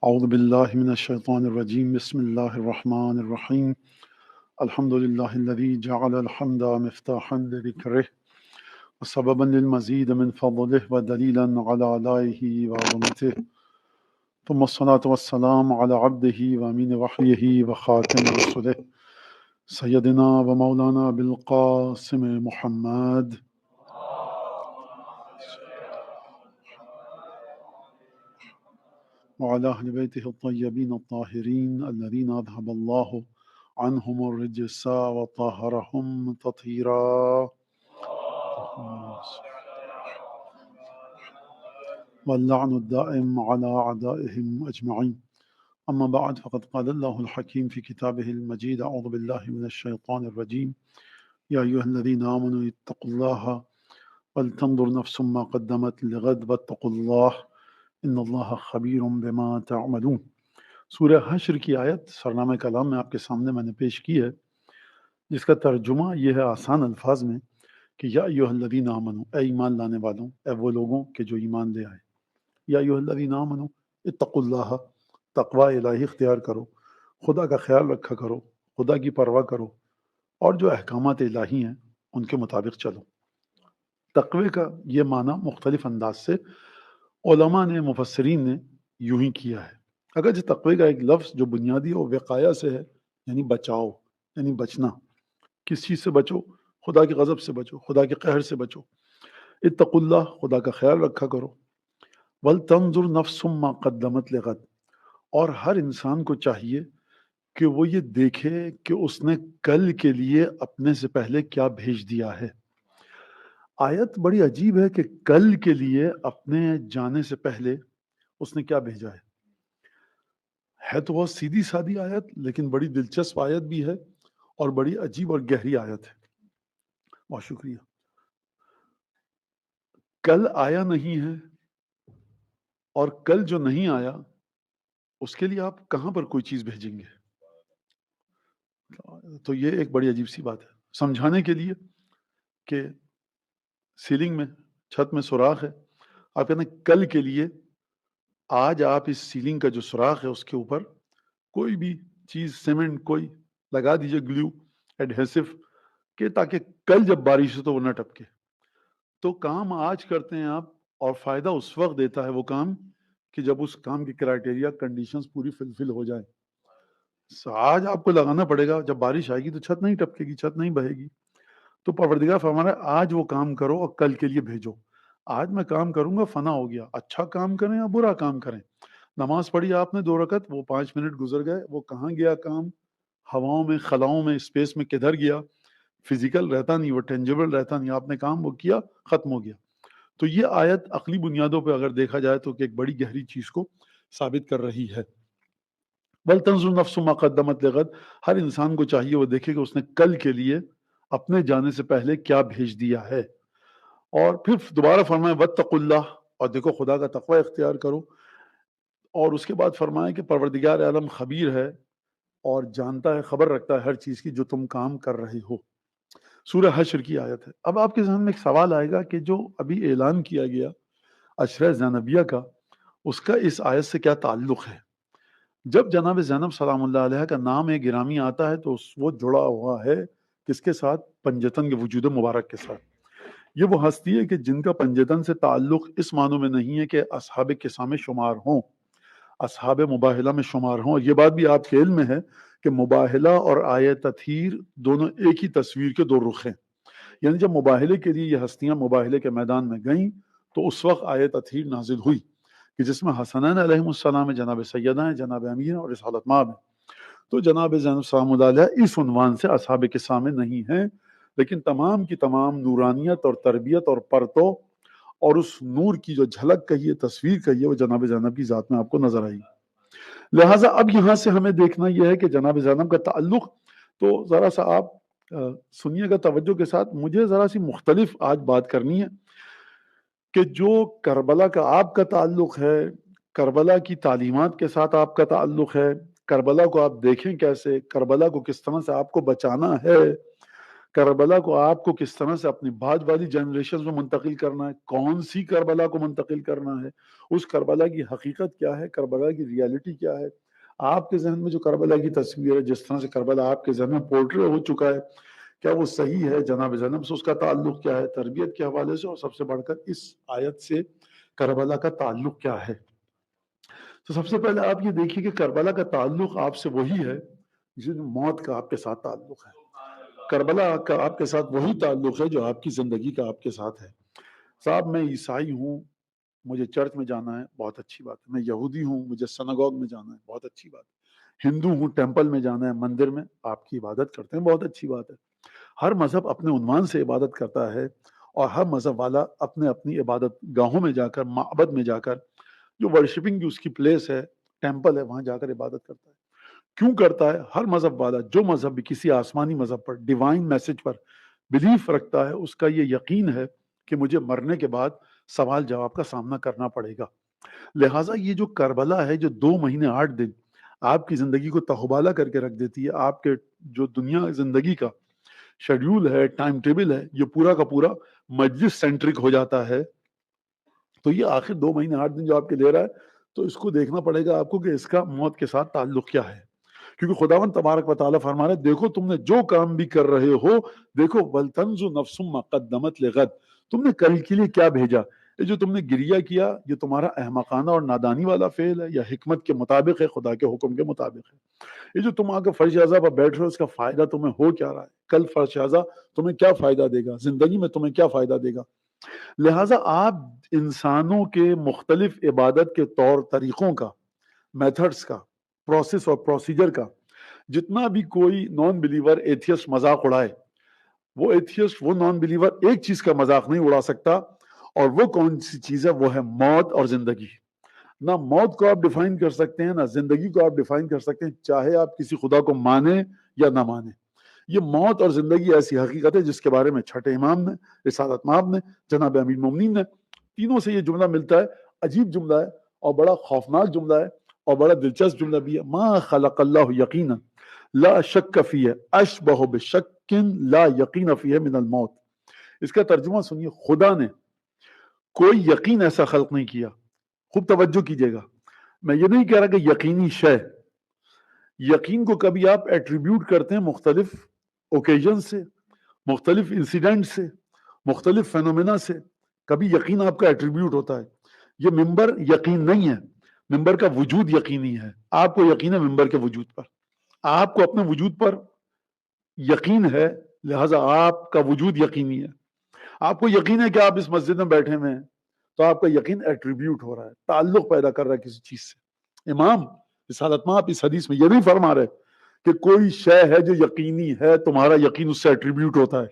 أعوذ بالله من الشيطان الرجيم بسم الله الرحمن الرحيم الحمد لله الذي جعل الحمد مفتاحا لذكره وسببا للمزيد من فضله ودليلا على آلائه وعظمته ثم الصلاة والسلام على عبده وأمين وحيه وخاتم رسله سيدنا ومولانا بالقاسم محمد وعلى أهل بيته الطيبين الطاهرين الذين أذهب الله عنهم الرجس وطهرهم تطهيرا واللعن الدائم على أعدائهم أجمعين. أما بعد فقد قال الله الحكيم في كتابه المجيد أعوذ بالله من الشيطان الرجيم يا أيها الذين آمنوا اتقوا الله ولتنظر نفس ما قدمت لغد واتقوا الله ان اللہ خبیر بما تعملون. سورہ حشر کی آیت سرنامہ کلام میں آپ کے سامنے میں نے پیش کی ہے، جس کا ترجمہ یہ ہے آسان الفاظ میں کہ یا ایھا الذین آمنو، اے ایمان لانے والوں، اے وہ لوگوں کہ جو ایمان لے آئے. یا ایھا الذین آمنو اتقوا اللہ، تقوی الہی اختیار کرو، خدا کا خیال رکھا کرو، خدا کی پرواہ کرو، اور جو احکامات الہی ہیں ان کے مطابق چلو. تقوی کا یہ معنی مختلف انداز سے علماء نے، مفسرین نے یوں ہی کیا ہے. اگرچہ تقوی کا ایک لفظ جو بنیادی اور وقایہ سے ہے، یعنی بچاؤ، یعنی بچنا. کس چیز سے بچو؟ خدا کے غضب سے بچو، خدا کے قہر سے بچو. اتقوا اللہ، خدا کا خیال رکھا کرو. ولتنظر نفس ما قدمت لغد، اور ہر انسان کو چاہیے کہ وہ یہ دیکھے کہ اس نے کل کے لیے اپنے سے پہلے کیا بھیج دیا ہے. آیت بڑی عجیب ہے کہ کل کے لیے اپنے جانے سے پہلے اس نے کیا بھیجا ہے تو بہت سیدھی سادی آیت، لیکن بڑی دلچسپ آیت بھی ہے اور بڑی عجیب اور گہری آیت ہے. بہت شکریہ. کل آیا نہیں ہے، اور کل جو نہیں آیا اس کے لیے آپ کہاں پر کوئی چیز بھیجیں گے؟ تو یہ ایک بڑی عجیب سی بات ہے سمجھانے کے لیے کہ سیلنگ میں، چھت میں سوراخ ہے، آپ کہتے ہیں کل کے لیے آج آپ اس سیلنگ کا جو سوراخ ہے اس کے اوپر کوئی بھی چیز، سیمنٹ کوئی لگا دیجئے، گلو، ایڈہیسو، کہ تاکہ کل جب بارش ہو تو وہ نہ ٹپکے. تو کام آج کرتے ہیں آپ، اور فائدہ اس وقت دیتا ہے وہ کام کہ جب اس کام کی کرائٹیریا، کنڈیشنز پوری فلفل ہو جائیں. آج آپ کو لگانا پڑے گا، جب بارش آئے گی تو چھت نہیں ٹپکے گی، چھت نہیں بہے گی. تو پروردگار فرما رہا ہے آج وہ کام کرو اور کل کے لیے بھیجو. آج میں کام کروں گا، فنا ہو گیا، اچھا کام کریں یا برا کام کریں. نماز پڑھی آپ نے 2 رکعت، وہ 5 منٹ گزر گئے، وہ کہاں گیا کام؟ ہواؤں میں، خلاؤں میں، اسپیس میں کدھر گیا؟ فزیکل رہتا نہیں، وہ ٹینجیبل رہتا نہیں. آپ نے کام وہ کیا، ختم ہو گیا. تو یہ آیت عقلی بنیادوں پہ اگر دیکھا جائے تو ایک بڑی گہری چیز کو ثابت کر رہی ہے. وَلْتَنْظُرْ نَفْسُ مَا قَدَّمَتْ لِغَدٍ، ہر انسان کو چاہیے وہ دیکھے کہ اس نے کل کے لیے اپنے جانے سے پہلے کیا بھیج دیا ہے. اور پھر دوبارہ فرمائے وَاتَّقُوا اللَّهَ، اور دیکھو خدا کا تقوی اختیار کرو. اور اس کے بعد فرمائے کہ پروردگار عالم خبیر ہے اور جانتا ہے، خبر رکھتا ہے ہر چیز کی جو تم کام کر رہے ہو. سورہ حشر کی آیت ہے. اب آپ کے ذہن میں ایک سوال آئے گا کہ جو ابھی اعلان کیا گیا عشرہ زینبیہ کا، اس کا اس آیت سے کیا تعلق ہے؟ جب جناب زینب سلام اللہ علیہ کا نام گرامی آتا ہے تو وہ جڑا ہوا ہے کس کے ساتھ؟ پنجتن کے وجود مبارک کے ساتھ. یہ وہ ہستی ہے کہ جن کا پنجتن سے تعلق اس معنوں میں نہیں ہے کہ اصحاب قصہ میں شمار ہوں، اصحاب مباہلہ میں شمار ہوں. یہ بات بھی آپ کے علم میں ہے کہ مباہلہ اور آیہ تطہیر دونوں ایک ہی تصویر کے 2 رخ ہیں. یعنی جب مباہلے کے لیے یہ ہستیاں مباہلے کے میدان میں گئیں تو اس وقت آیہ تطہیر نازل ہوئی کہ جس میں حسنین علیہ السلام ہیں، جناب سیدہ ہیں، جناب امیر ہیں اور رسالت مآب ہیں. تو جناب زینب سلام اللہ علیہ اس عنوان سے اصحاب قصہ میں نہیں ہیں، لیکن تمام کی تمام نورانیت اور تربیت اور پرتو اور اس نور کی جو جھلک کہیے، تصویر کہیے، وہ جناب زینب کی ذات میں آپ کو نظر آئی. لہٰذا اب یہاں سے ہمیں دیکھنا یہ ہے کہ جناب زینب کا تعلق، تو ذرا سا آپ سنیے گا توجہ کے ساتھ. مجھے ذرا سی مختلف آج بات کرنی ہے کہ جو کربلا کا آپ کا تعلق ہے، کربلا کی تعلیمات کے ساتھ آپ کا تعلق ہے، کربلا کو آپ دیکھیں کیسے، کربلا کو کس طرح سے آپ کو بچانا ہے، کربلا کو آپ کو کس طرح سے اپنی بعد والی جنریشن میں منتقل کرنا ہے، کون سی کربلا کو منتقل کرنا ہے، اس کربلا کی حقیقت کیا ہے، کربلا کی ریالٹی کیا ہے، آپ کے ذہن میں جو کربلا کی تصویر ہے، جس طرح سے کربلا آپ کے ذہن میں پورٹری ہو چکا ہے، کیا وہ صحیح ہے جناب زینب سے اس کا تعلق کیا ہے تربیت کے حوالے سے، اور سب سے بڑھ کر اس آیت سے کربلا کا تعلق کیا ہے۔ تو سب سے پہلے آپ یہ دیکھیے کہ کربلا کا تعلق آپ سے وہی ہے جس موت کا آپ کے ساتھ تعلق ہے۔ کربلا کا آپ کے ساتھ وہی تعلق ہے جو آپ کی زندگی کا آپ کے ساتھ ہے۔ صاحب میں عیسائی ہوں، مجھے چرچ میں جانا ہے، بہت اچھی بات ہے۔ میں یہودی ہوں، مجھے سنگوگ میں جانا ہے، بہت اچھی بات ہے۔ ہندو ہوں، ٹیمپل میں جانا ہے، مندر میں آپ کی عبادت کرتے ہیں، بہت اچھی بات ہے۔ ہر مذہب اپنے عنوان سے عبادت کرتا ہے، اور ہر مذہب والا اپنے اپنی عبادت گاہوں میں جا کر، معبد میں جا کر، جو ورشپنگ کی اس کی پلیس ہے، ٹیمپل ہے، وہاں جا کر عبادت کرتا ہے۔ کیوں کرتا ہے؟ ہر مذہب والا، جو مذہب بھی کسی آسمانی مذہب پر، ڈیوائن میسج پر بلیف رکھتا ہے، اس کا یہ یقین ہے کہ مجھے مرنے کے بعد سوال جواب کا سامنا کرنا پڑے گا۔ لہٰذا یہ جو کربلا ہے، جو 2 مہینے 8 دن آپ کی زندگی کو تہوبالا کر کے رکھ دیتی ہے، آپ کے جو دنیا زندگی کا شیڈیول ہے، ٹائم ٹیبل ہے، یہ پورا کا پورا مجلس سینٹرک ہو جاتا ہے۔ تو یہ آخر 2 مہینے 8 دن جو آپ کے لے رہا ہے، تو اس کو دیکھنا پڑے گا آپ کو کہ اس کا موت کے ساتھ تعلق کیا ہے۔ کیونکہ خداوند تبارک و تعالیٰ فرما رہے ہیں، دیکھو تم نے جو کام بھی کر رہے ہو، دیکھو وَلْتَنْظُرْ نَفْسٌ مَا قَدَّمَتْ لِغَدٍ، تم نے کل کے لیے کیا بھیجا۔ یہ جو تم نے گریہ کیا، یہ تمہارا احمقانہ اور نادانی والا فعل ہے یا حکمت کے مطابق ہے، خدا کے حکم کے مطابق ہے؟ یہ جو تم آ کے فرش اعضا پر بیٹھ رہے ہو، اس کا فائدہ تمہیں ہو کیا رہا ہے؟ کل فرش اعضا تمہیں کیا فائدہ دے گا؟ زندگی میں تمہیں کیا فائدہ دے گا؟ لہٰذا آپ انسانوں کے مختلف عبادت کے طور طریقوں کا، میتھڈز کا، پروسیس اور پروسیجر کا، جتنا بھی کوئی نان بلیور ایتھیسٹ مذاق اڑائے، وہ ایتھیسٹ، وہ نان بلیور ایک چیز کا مذاق نہیں اڑا سکتا، اور وہ کون سی چیز ہے؟ وہ ہے موت اور زندگی۔ نہ موت کو آپ ڈیفائن کر سکتے ہیں، نہ زندگی کو آپ ڈیفائن کر سکتے ہیں، چاہے آپ کسی خدا کو مانیں یا نہ مانیں۔ یہ موت اور زندگی ایسی حقیقت ہے جس کے بارے میں چھٹے امام نے، رسالت مآب نے، جناب امیر المومنین نے، تینوں سے یہ جملہ ملتا ہے۔ عجیب جملہ ہے اور بڑا خوفناک جملہ ہے اور بڑا دلچسپ جملہ بھی ہے۔ ما خلق اللہ یقینا لا شک فیہ اشبہ بشک لا یقین فیہ من الموت۔ اس کا ترجمہ سنیے، خدا نے کوئی یقین ایسا خلق نہیں کیا۔ خوب توجہ کیجئے گا، میں یہ نہیں کہہ رہا کہ یقینی شے، یقین کو کبھی آپ ایٹریبیوٹ کرتے ہیں مختلف اوکیجن سے، مختلف انسیڈنٹ سے، مختلف فینومینا سے، کبھی یقین آپ کا ایٹریبیوٹ ہوتا ہے۔ یہ ممبر یقین نہیں ہے، ممبر کا وجود یقینی ہے۔ آپ کو یقین ہے ممبر کے وجود پر، آپ کو اپنے وجود پر یقین ہے، لہٰذا آپ کا وجود یقینی ہے۔ آپ کو یقین ہے کہ آپ اس مسجد میں بیٹھے ہوئے ہیں، تو آپ کا یقین ایٹریبیوٹ ہو رہا ہے، تعلق پیدا کر رہا ہے کسی چیز سے۔ امام رسالت مآب اس حدیث میں یہ نہیں فرما رہے کہ کوئی شے ہے جو یقینی ہے، تمہارا یقین اس سے ایٹریبیوٹ ہوتا ہے۔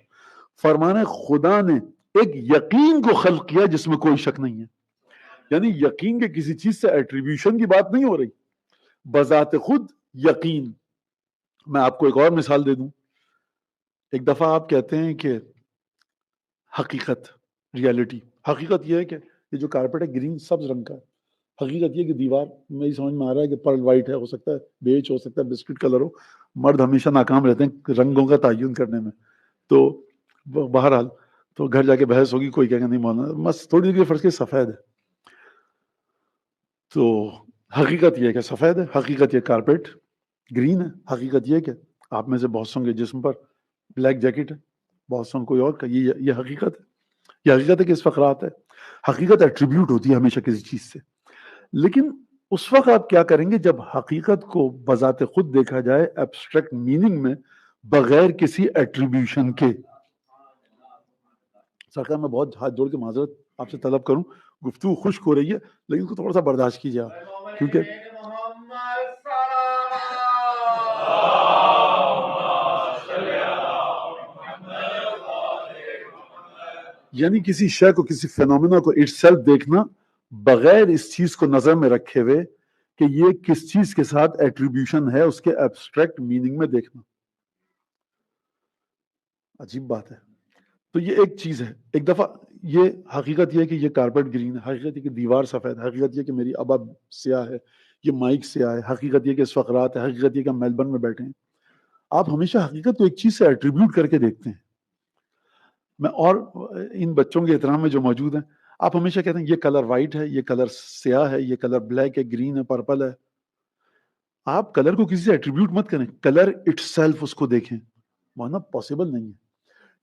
فرمانا خدا نے ایک یقین کو خلق کیا جس میں کوئی شک نہیں ہے، یعنی یقین کے کسی چیز سے ایٹریبیوشن کی بات نہیں ہو رہی، بذات خود یقین۔ میں آپ کو ایک اور مثال دے دوں۔ ایک دفعہ آپ کہتے ہیں کہ حقیقت، ریالٹی، حقیقت یہ ہے کہ یہ جو کارپیٹ ہے گرین سبز رنگ کا ہے۔ حقیقت یہ کہ دیوار، میری سمجھ میں آ رہا ہے کہ پرل وائٹ ہے، ہو سکتا ہے بیج، ہو سکتا ہے بسکٹ کلر ہو۔ مرد ہمیشہ ناکام رہتے ہیں رنگوں کا تعین کرنے میں، تو بہرحال تو گھر جا کے بحث ہوگی، کوئی کہے گا نہیں مولانا بس تھوڑی دیر فرض کے سفید ہے۔ تو حقیقت یہ ہے کہ سفید ہے، حقیقت یہ کارپیٹ گرین ہے، حقیقت یہ کہ آپ میں سے بہت سوں کے جسم پر بلیک جیکٹ ہے، بہت سوں کوئی اور کا، یہ حقیقت ہے۔ یہ حقیقت ہے کہ اس وقت رات ہے۔ حقیقت ایٹریبیوٹ ہوتی ہے ہمیشہ کسی چیز سے، لیکن اس وقت آپ کیا کریں گے جب حقیقت کو بذات خود دیکھا جائے ایبسٹریکٹ میننگ میں، بغیر کسی ایٹریبیوشن کے۔ سرکار میں بہت ہاتھ جوڑ کے معذرت آپ سے طلب کروں، گفتگو خشک ہو رہی ہے لیکن اس کو تھوڑا سا برداشت کیجیے آپ، کیونکہ یعنی کسی شے کو، کسی فینومینا کو اٹ سیلف دیکھنا بغیر اس چیز کو نظر میں رکھے ہوئے کہ یہ کس چیز کے ساتھ ایٹریبیوشن ہے، اس کے ایبسٹریکٹ میننگ میں دیکھنا۔ عجیب بات ہے۔ تو یہ ایک چیز ہے۔ ایک دفعہ یہ حقیقت یہ ہے کہ یہ کارپیٹ گرین ہے، حقیقت یہ کہ دیوار سفید ہے، حقیقت یہ کہ میری ابا سیاہ ہے، یہ مائک سیاہ ہے، حقیقت یہ کہ اس وقت رات ہے، حقیقت یہ کہ ہم میلبرن میں بیٹھے ہیں۔ آپ ہمیشہ حقیقت کو ایک چیز سے ایٹریبیوٹ کر کے دیکھتے ہیں، میں اور ان بچوں کے احترام میں جو موجود ہیں، آپ ہمیشہ کہتے ہیں یہ کلر وائٹ ہے، یہ کلر سیاہ ہے، یہ کلر بلیک ہے، گرین ہے، پرپل ہے. آپ کلر کو کسی سے ایٹریبیوٹ مت کریں، کلر اٹ سیلف اس کو دیکھیں. ماننا پاسبل نہیں ہے.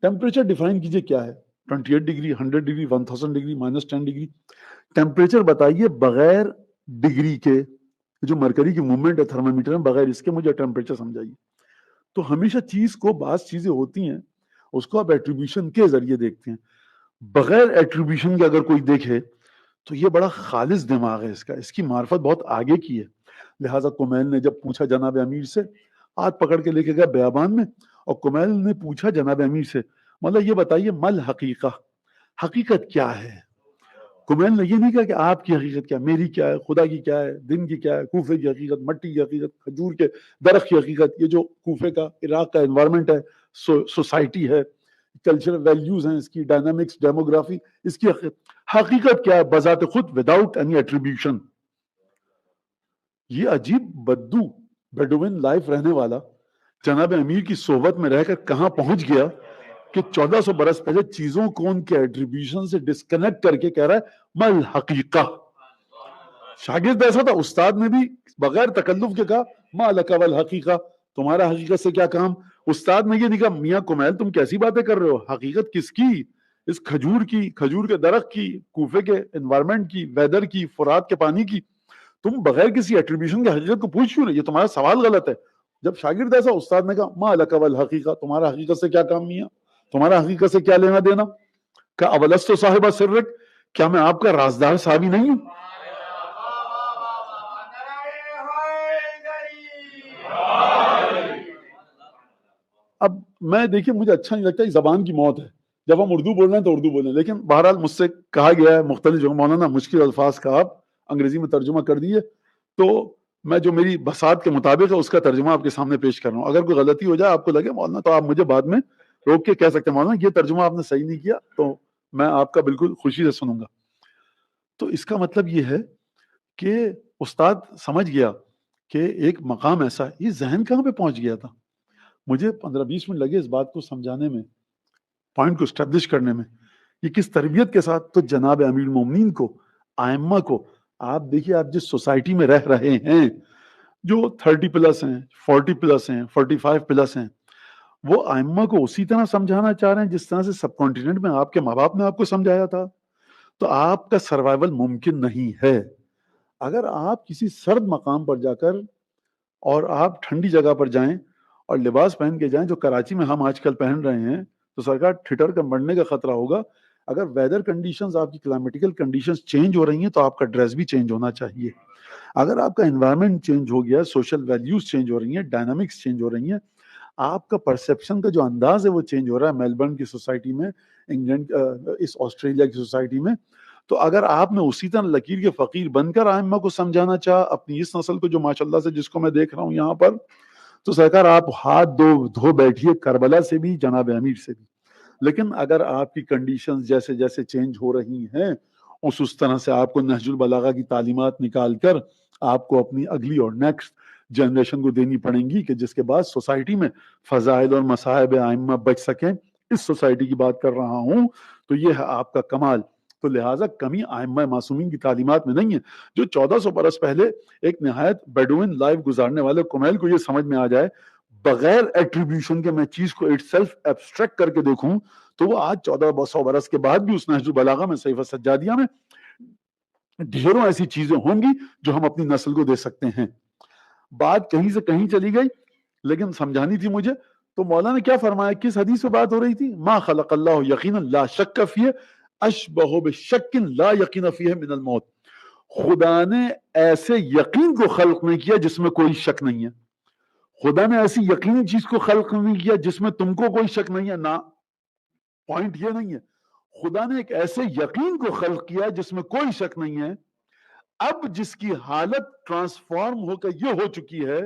ٹیمپریچر ڈیفائن کیجئے کیا ہے، 28 degree, 100 degree, 1000 degree, -10 degree. Temperature بتائیے بغیر ڈگری کے، جو مرکری کی موومنٹ ہے تھرمامیٹر میں، بغیر اس کے مجھے ٹیمپریچر سمجھائیے. تو ہمیشہ چیز کو، بعض چیزیں ہوتی ہیں اس کو آپ ایٹریبیوشن کے ذریعے دیکھتے ہیں. بغیر ایٹریبیوشن کے اگر کوئی دیکھے تو یہ بڑا خالص دماغ ہے اس کی معرفت بہت آگے کی ہے. لہٰذا کمیل نے جب پوچھا جناب امیر سے، ہاتھ پکڑ کے لے کے گیا بیابان میں، اور کمیل نے پوچھا جناب امیر سے، مطلب یہ بتائیے مل حقیقہ، حقیقت کیا ہے. کمیل نے یہ نہیں کہا کہ آپ کی حقیقت کیا، میری کیا ہے، خدا کی کیا ہے، دن کی کیا ہے، کوفے کی حقیقت، مٹی کی حقیقت، کھجور کے درخت کی حقیقت، یہ جو کوفے کا، عراق کا انوائرمنٹ ہے، سوسائٹی ہے، کلچرل ویلیوز ہیں اس کی، ڈائنامکس، ڈیموگرافی، اس کی حقیقت کیا ہے بذات خود، وداؤٹ اینی ایٹریبیوشن. یہ عجیب بدو بیڈوین لائف رہنے والا جناب امیر کی صحبت میں رہ کر کہاں پہنچ گیا کہ 1400 برس پہلے چیزوں کو ان کے ایٹریبیوشن سے ڈسکنیکٹ کر کے کہہ رہا ہے مل حقیقہ. شاگرد ایسا تھا، استاد نے بھی بغیر تکلف کے کہا ما لک والحقیقہ، تمہارا حقیقت سے کیا کام. استاد نے یہ نہیں کہا میاں کمیل تم کیسی باتیں کر رہے ہو، حقیقت کس کی، اس کھجور کی، کھجور کے درخت کی، کوفے کے انوائرمنٹ کی، ویدر کی، فرات کے پانی کی. تم بغیر کسی ایٹریبیوشن کی حقیقت کو پوچھ کیوں نہیں، یہ تمہارا سوال غلط ہے. جب شاگرد ایسا، استاد نے کہا ما لک والحقیقہ، تمہارا حقیقت سے کیا کام میاں، تمہارا حقیقت سے کیا لینا دینا. کہ اولست صاحبہ سرک، کیا میں آپ کا رازدار صحابی نہیں ہوں. اب میں دیکھیے مجھے اچھا نہیں لگتا، یہ زبان کی موت ہے. جب ہم اردو بول رہے ہیں تو اردو بولیں، لیکن بہرحال مجھ سے کہا گیا ہے مختلف جو مولانا مشکل الفاظ کا آپ انگریزی میں ترجمہ کر دیے، تو میں جو میری بساط کے مطابق ہے اس کا ترجمہ آپ کے سامنے پیش کر رہا ہوں. اگر کوئی غلطی ہو جائے، آپ کو لگے مولانا، تو آپ مجھے بعد میں روک کے کہہ سکتے ہیں مولانا یہ ترجمہ آپ نے صحیح نہیں کیا، تو میں آپ کا بالکل خوشی سے سنوں گا. تو اس کا مطلب یہ ہے کہ استاد سمجھ گیا کہ ایک مقام ایسا ہے. یہ ذہن کہاں پہ پہنچ گیا تھا. مجھے 15-20 منٹ لگے اس بات کو سمجھانے میں، پوائنٹ کو اسٹیبلش کرنے میں. یہ کس تربیت کے ساتھ، تو جناب امیر المومنین کو، ائمہ کو، آپ دیکھیے آپ جس سوسائٹی میں رہ رہے ہیں، جو 30 پلس ہیں، 40 پلس ہیں، 45 پلس ہیں، وہ ائمہ کو اسی طرح سمجھانا چاہ رہے ہیں جس طرح سے سب کانٹیننٹ میں آپ کے ماں باپ نے آپ کو سمجھایا تھا. تو آپ کا سروائیول ممکن نہیں ہے. اگر آپ کسی سرد مقام پر جا کر، اور آپ ٹھنڈی جگہ پر جائیں اور لباس پہن کے جائیں جو کراچی میں ہم آج کل پہن رہے ہیں، تو سرکار ٹھٹر کر مرنے کا خطرہ ہوگا. اگر ویدر کنڈیشنز، آپ کی کلائمیٹیکل کنڈیشنز چینج ہو رہی ہیں تو آپ کا ڈریس بھی چینج ہونا چاہیے. اگر آپ کا انوائرمنٹ چینج ہو گیا، سوشل ویلیوز چینج ہو رہی ہیں، ڈائنامکس چینج ہو رہی ہیں، آپ کا پرسیپشن کا جو انداز ہے وہ چینج ہو رہا ہے میلبرن کی سوسائٹی میں، انگلینڈ، اس آسٹریلیا کی سوسائٹی میں. تو اگر آپ نے اسی طرح لکیر کے فقیر بن کر ائمہ کو سمجھانا چاہا، اپنی اس نسل کو جو ماشاءاللہ سے جس کو میں دیکھ رہا ہوں یہاں پر، تو سرکار آپ ہاتھ دھو بیٹھیے کربلا سے بھی، جناب امیر سے بھی. لیکن اگر آپ کی کنڈیشنز جیسے جیسے چینج ہو رہی ہیں، اس طرح سے آپ کو نہج البلاغہ کی تعلیمات نکال کر آپ کو اپنی اگلی اور نیکسٹ جنریشن کو دینی پڑیں گی کہ جس کے بعد سوسائٹی میں فضائل اور مصائب ائمہ بچ سکیں. اس سوسائٹی کی بات کر رہا ہوں. تو یہ ہے آپ کا کمال. تو لہٰذا کمی ائمہ معصومین کی تعلیمات میں نہیں ہے. جو 1400 برس پہلے ایک نہایت بیڈوین لائف گزارنے والے کمیل کو یہ سمجھ میں آ جائے بغیر ایٹریبیوشن کے میں چیز کو اٹ سیلف ایبسٹریکٹ کر کے دیکھوں، تو وہ آج 1400 برس کے بعد بھی اس نہج البلاغہ میں، صحیفہ سجادیہ میں ڈھیروں ایسی چیزیں ہوں گی جو ہم اپنی نسل کو دے سکتے ہیں. بات کہیں سے کہیں چلی گئی، لیکن سمجھانی تھی مجھے. تو مولانا نے کیا فرمایا، کس حدیث سے بات ہو رہی تھی، ما خلق اللہ یقینا لا شک فیہ اشبہ بشک لا یقین فیہ من الموت. خدا نے ایسے یقین کو خلق نہیں کیا جس میں کوئی شک نہیں ہے. خدا نے ایسی یقینی چیز کو خلق نہیں کیا جس میں تم کو کوئی شک نہیں ہے. نہ، پوائنٹ یہ نہیں ہے. خدا نے ایک ایسے یقین کو خلق کیا جس میں کوئی شک نہیں ہے. اب جس کی حالت ٹرانسفارم ہو کر یہ ہو چکی ہے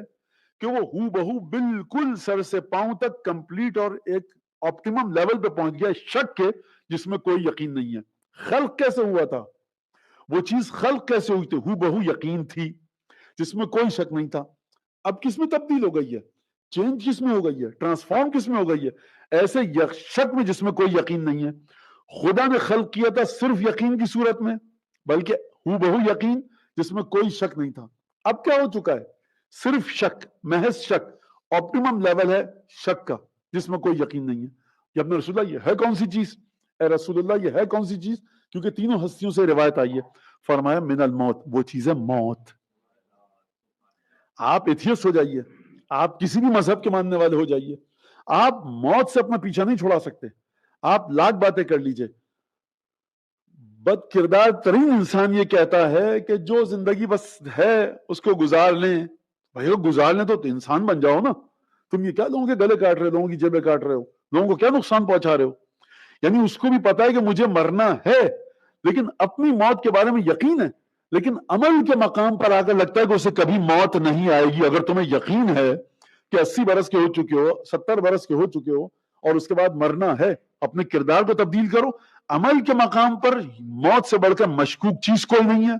کہ وہ ہو بہو بالکل سر سے پاؤں تک کمپلیٹ اور ایک آپٹیمم لیول پہ پہنچ گیا شک کے جس میں کوئی یقین نہیں ہے. خلق کیسے ہوا تھا، وہ چیز خلق کیسے ہوئی تھی، ہو بہو یقین تھی جس میں کوئی شک نہیں تھا. اب کس میں تبدیل ہو گئی ہے، چینج کس میں ہو گئی ہے, ٹرانسفارم کس میں ہو گئی ہے؟ ایسے شک میں جس میں کوئی یقین نہیں ہے. خدا نے خلق کیا تھا صرف یقین کی صورت میں, بلکہ ہو بہو یقین جس میں کوئی شک نہیں تھا. اب کیا ہو چکا ہے؟ صرف شک, محض شک, آپٹیمم لیول ہے شک کا جس میں کوئی یقین نہیں ہے. کہ اپنے رسول اللہ یہ ہے کون سی چیز, اے رسول اللہ یہ ہے کون سی چیز؟ کیونکہ تینوں ہستیوں سے روایت آئی ہے. فرمایا من الموت, وہ چیز ہے موت. آپ ایتھیسٹ ہو جائیے, آپ کسی بھی مذہب کے ماننے والے ہو جائیے, آپ موت سے اپنا پیچھا نہیں چھڑا سکتے. آپ لاکھ باتیں کر لیجئے, بد کردار ترین انسان یہ کہتا ہے کہ جو زندگی بس ہے اس کو گزار لیں. بھائی گزار لیں تو انسان بن جاؤ نا. تم یہ کیا لوگوں کے گلے کاٹ رہے ہو, لوگوں کی جیبیں کاٹ رہے ہو, لوگوں کو کیا نقصان پہنچا رہے ہو؟ یعنی اس کو بھی پتا ہے کہ مجھے مرنا ہے, لیکن اپنی موت کے بارے میں یقین ہے, لیکن عمل کے مقام پر آ کر لگتا ہے کہ اسے کبھی موت نہیں آئے گی. اگر تمہیں یقین ہے کہ 80 برس کے ہو چکے ہو, 70 برس کے ہو چکے ہو, اور اس کے بعد مرنا ہے, اپنے کردار کو تبدیل کرو. عمل کے مقام پر موت سے بڑھ کر مشکوک چیز کوئی نہیں ہے,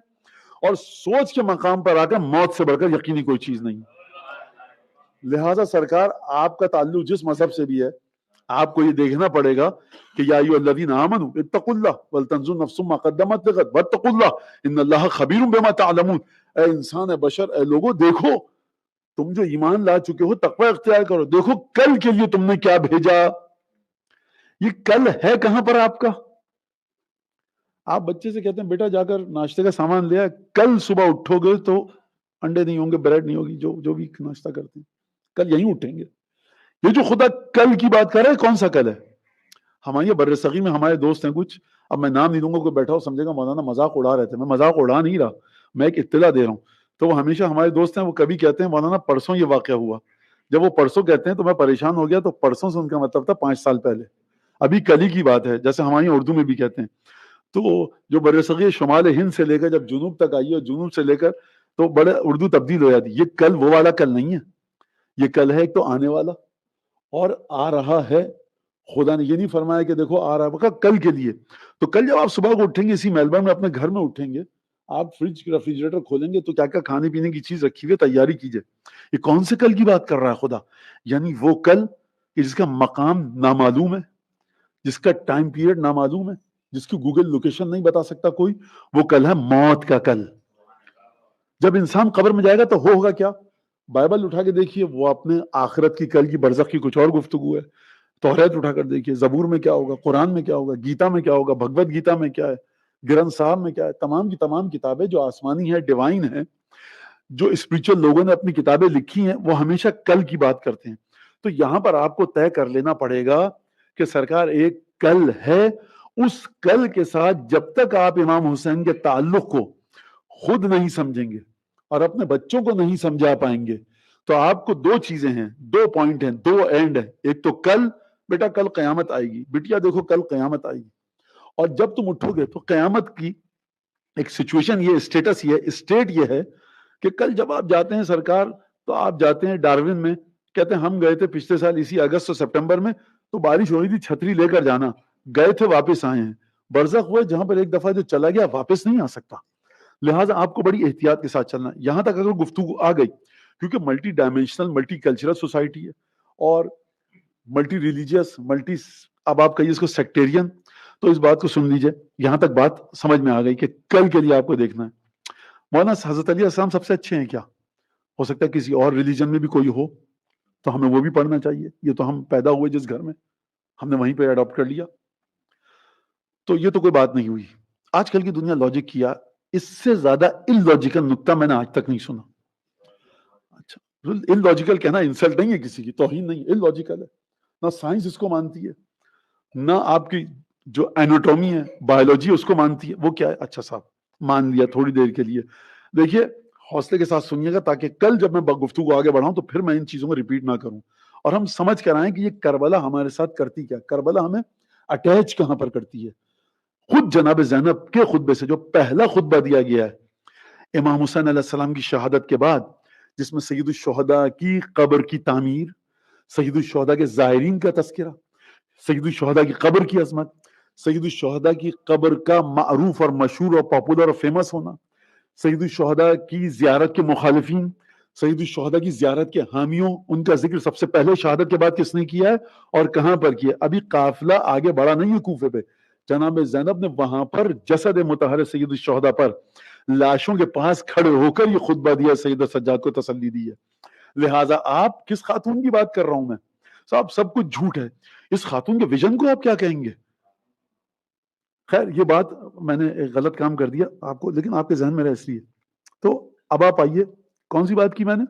اور سوچ کے مقام پر آ کر موت سے بڑھ کر یقینی کوئی چیز نہیں. لہٰذا سرکار آپ کا تعلق جس مذہب سے بھی ہے, آپ کو یہ دیکھنا پڑے گا کہ یا ایھا الذین آمنوا اتقوا اللہ ولتنظر نفس ما قدمت لغد واتقوا اللہ ان اللہ خبیر بما تعلمون. اے انسان, اے بشر, اے لوگوں, دیکھو تم جو ایمان لا چکے ہو تقوی اختیار کرو, دیکھو کل کے لیے تم نے کیا بھیجا. یہ کل ہے کہاں پر آپ کا؟ آپ بچے سے کہتے ہیں بیٹا جا کر ناشتے کا سامان لے آ, کل صبح اٹھو گے تو انڈے نہیں ہوں گے, بریڈ نہیں ہوگی, جو بھی ناشتہ کرتے ہیں کل یہیں اٹھیں گے. یہ جو خدا کل کی بات کر رہا ہے کون سا کل ہے؟ ہمارے بر صغیر میں ہمارے دوست ہیں کچھ, اب میں نام نہیں دوں گا, کوئی بیٹھا ہو سمجھے گا مولانا مذاق اڑا رہے تھے. میں مذاق اڑا نہیں رہا, میں ایک اطلاع دے رہا ہوں. تو وہ ہمیشہ ہمارے دوست ہیں, وہ کبھی کہتے ہیں مولانا پرسوں یہ واقعہ ہوا. جب وہ پرسوں کہتے ہیں تو میں پریشان ہو گیا, تو پرسوں سے ان کا مطلب تھا 5 سال پہلے, ابھی کل ہی کی بات ہے, جیسے ہماری اردو میں بھی کہتے ہیں. تو جو بر صغیر شمال ہند سے لے کر جب جنوب تک آئی ہے, جنوب سے لے کر تو بڑے اردو تبدیل ہو جاتی. یہ کل وہ والا کل نہیں ہے, یہ کل ہے ایک تو آنے والا, اور آ رہا ہے. خدا نے یہ نہیں فرمایا کہ دیکھو آ رہا ہے کل کے لیے. تو کل جب آپ صبح کو اٹھیں گے, اسی میلبرن میں اپنے گھر میں اٹھیں گے, آپ فریج ریفریجریٹر کھولیں گے تو کیا کیا کھانے پینے کی چیز رکھی ہوئی ہے, تیاری کیجئے. یہ کون سے کل کی بات کر رہا ہے خدا؟ یعنی وہ کل جس کا مقام نامعلوم ہے, جس کا ٹائم پیریڈ نامعلوم ہے, جس کی گوگل لوکیشن نہیں بتا سکتا کوئی, وہ کل ہے موت کا کل. جب انسان قبر میں جائے گا تو ہوگا کیا؟ بائبل اٹھا کے دیکھیے, وہ اپنے آخرت کی, کل کی, برزخ کی کچھ اور گفتگو ہے. توریت اٹھا کر دیکھیے, زبور میں کیا ہوگا, قرآن میں کیا ہوگا, گیتا میں کیا ہوگا, بھگوت گیتا میں کیا ہے, گرنتھ صاحب میں کیا ہے. تمام کی تمام کتابیں جو آسمانی ہے, ڈیوائن ہے, جو اسپریچول لوگوں نے اپنی کتابیں لکھی ہیں, وہ ہمیشہ کل کی بات کرتے ہیں. تو یہاں پر آپ کو طے کر لینا پڑے گا کہ سرکار ایک کل ہے. اس کل کے ساتھ جب تک آپ امام حسین کے تعلق کو خود نہیں سمجھیں گے اور اپنے بچوں کو نہیں سمجھا پائیں گے, تو آپ کو 2 چیزیں ہیں, 2 پوائنٹ ہیں, 2 اینڈ ہیں. ایک تو کل, بیٹا کل قیامت آئے گی, بٹیا دیکھو کل قیامت آئے گی. اور جب تم اٹھو گے تو قیامت کی ایک سچویشن یہ, اسٹیٹس یہ, اسٹیٹ یہ ہے کہ کل جب آپ جاتے ہیں سرکار, تو آپ جاتے ہیں ڈارون میں, کہتے ہیں ہم گئے تھے پچھلے سال اسی اگست اور سپٹمبر میں, تو بارش ہو رہی تھی, چھتری لے کر جانا, گئے تھے واپس آئے ہیں. برزخ ہوئے جہاں پر ایک دفعہ جو چلا گیا واپس نہیں آ سکتا. لہٰذا آپ کو بڑی احتیاط کے ساتھ چلنا ہے. یہاں تک اگر گفتگو آ گئی, کیونکہ multi dimensional, multi cultural society ہے, اور ملٹی ریلیجیس, اب آپ کہیے اس کو سیکٹیرین, تو اس بات کو سن لیجئے. یہاں تک بات سمجھ میں آ گئی کہ کل کے لیے آپ کو دیکھنا ہے. مولانا حضرت علیہ السلام سب سے اچھے ہیں کیا؟ ہو سکتا ہے کسی اور ریلیجن میں بھی کوئی ہو, تو ہمیں وہ بھی پڑھنا چاہیے. یہ تو ہم پیدا ہوئے جس گھر میں, ہم نے وہیں پہ اڈاپٹ کر لیا, تو یہ تو کوئی بات نہیں ہوئی. آج کل کی دنیا لاجک کیا, اس سے زیادہ ان لاجیکل نقطہ میں نے آج تک نہیں سنا. اچھا, ان لاجیکل کہنا انسلٹ نہیں ہے, کسی کی توہین نہیں, ان لاجیکل ہے. نہ سائنس اس کو مانتی ہے, نہ آپ کی جو ایناٹومی ہے, بایولوجی اس کو مانتی ہے. وہ کیا ہے؟ اچھا صاحب مان لیا تھوڑی دیر کے لیے. دیکھیے حوصلے کے ساتھ سنیے گا, تاکہ کل جب میں گفتگو آگے بڑھاؤں تو پھر میں ان چیزوں کو ریپیٹ نہ کروں, اور ہم سمجھ کر آئیں کہ یہ کربلا ہمارے ساتھ کرتی کیا, کربلا ہمیں اٹیچ کہاں پر کرتی ہے. خود جناب زینب کے خطبے سے جو پہلا خطبہ دیا گیا ہے امام حسین علیہ السلام کی شہادت کے بعد, جس میں سید الشہداء کی قبر کی تعمیر, سید الشہداء کے زائرین کا تذکرہ, سید الشہداء کی قبر کی عظمت, سید الشہداء کی قبر کا معروف اور مشہور اور پاپولر اور فیمس ہونا, سید الشہداء کی زیارت کے مخالفین, سید الشہداء کی زیارت کے حامیوں، ان کا ذکر سب سے پہلے شہادت کے بعد کس نے کیا ہے اور کہاں پر کیا؟ ابھی قافلہ آگے بڑھا نہیں ہے کوفے پہ، جناب زینب نے وہاں پر جسد مطہر سید الشہداء پر لاشوں کے پاس کھڑے ہو کر یہ خطبہ دیا، سید سجاد کو تسلی دی ہے. لہٰذا آپ کس خاتون کی بات کر رہا ہوں میں؟ صاحب سب کچھ جھوٹ ہے. اس خاتون کے ویژن کو آپ کیا کہیں گے؟ خیر یہ بات میں نے ایک غلط کام کر دیا آپ کو، لیکن آپ کے ذہن میں رہ اس لیے. تو اب آپ آئیے، کون سی بات کی میں نے؟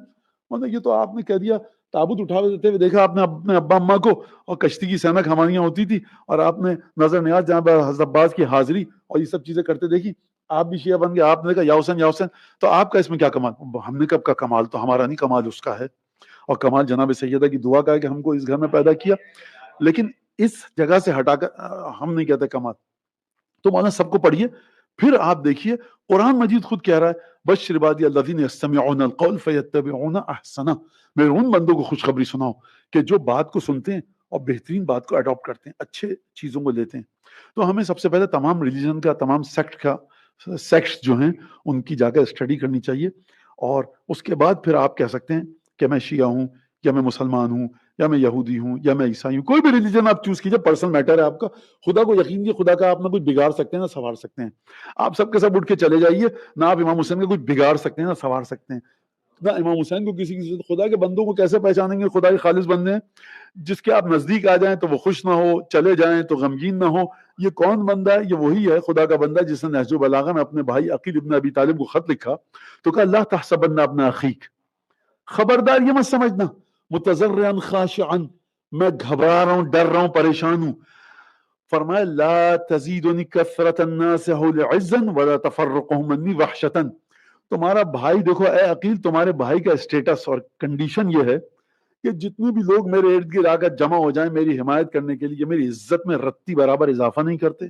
مطلب یہ تو آپ نے کہہ دیا تابوت اٹھا دیتے ہوئے دیکھا آپ نے اپنے ابا اماں کو، اور کشتی کی سینک ہماریاں ہوتی تھی، اور آپ نے نظر نیاز جہاں پر حضرت عباس کی حاضری اور یہ سب چیزیں کرتے دیکھی. آپ بھی شیعہ بن گئے، آپ نے کہا یا حسین یا حسین. تو آپ کا اس میں کیا کمال؟ ہم نے کب کا کمال؟ تو ہمارا نہیں، کمال اس کا ہے، اور کمال جناب سیدہ کی دعا کا ہے کہ ہم کو اس گھر میں پیدا کیا. لیکن اس جگہ سے ہٹا کر ہم نہیں کہتے کمال. تو مولانا سب کو پڑھیے، پھر آپ دیکھیے قرآن مجید خود کہہ رہا ہے بشر عبادی الذین یستمعون القول فیتبعون احسنہ، میرے ان بندوں کو خوشخبری سناؤ کہ جو بات کو سنتے ہیں اور بہترین بات کو اڈاپٹ کرتے ہیں، اچھے چیزوں کو لیتے ہیں. تو ہمیں سب سے پہلے تمام ریلیجن کا، تمام سیکٹس جو ہیں ان کی جا کر اسٹڈی کرنی چاہیے، اور اس کے بعد پھر آپ کہہ سکتے ہیں کہ میں شیعہ ہوں یا میں مسلمان ہوں یا میں یہودی ہوں یا میں عیسائی ہوں. کوئی بھی ریلیجن آپ چوز کیجئے، پرسنل میٹر ہے آپ کا. خدا کو یقین کیجیے، خدا کا آپ نہ کچھ بگاڑ سکتے ہیں نہ سنوار سکتے ہیں. آپ سب کے سب اٹھ کے چلے جائیے، نہ آپ امام حسین کا کچھ بگاڑ سکتے ہیں نہ سنوار سکتے ہیں. نہ امام حسین کو کسی خدا کے بندوں کو کیسے پہچانیں گے خدا کے خالص بندے ہیں؟ جس کے آپ نزدیک آ جائیں تو وہ خوش نہ ہو، چلے جائیں تو غمگین نہ ہو. یہ کون بندہ ہے؟ یہ وہی ہے خدا کا بندہ جس نے نہج البلاغہ میں اپنے بھائی عقیل ابن ابی طالب کو خط لکھا تو کہا لا تحسبن ابن اخیک، خبردار یہ مت سمجھنا، متضرعا خاشعا، میں گھبرا رہا ہوں، ڈر رہا ہوں، پریشان ہوں. فرمایا لا تزیدنی کثرت الناس حول عزا ولا تفرقهم منی وحشتا. تمہارا بھائی دیکھو اے عقیل، تمہارے بھائی کا اسٹیٹس اور کنڈیشن یہ ہے کہ جتنے بھی لوگ میرے ارد گرد آ کر جمع ہو جائیں میری حمایت کرنے کے لیے، میری عزت میں رتی برابر اضافہ نہیں کرتے.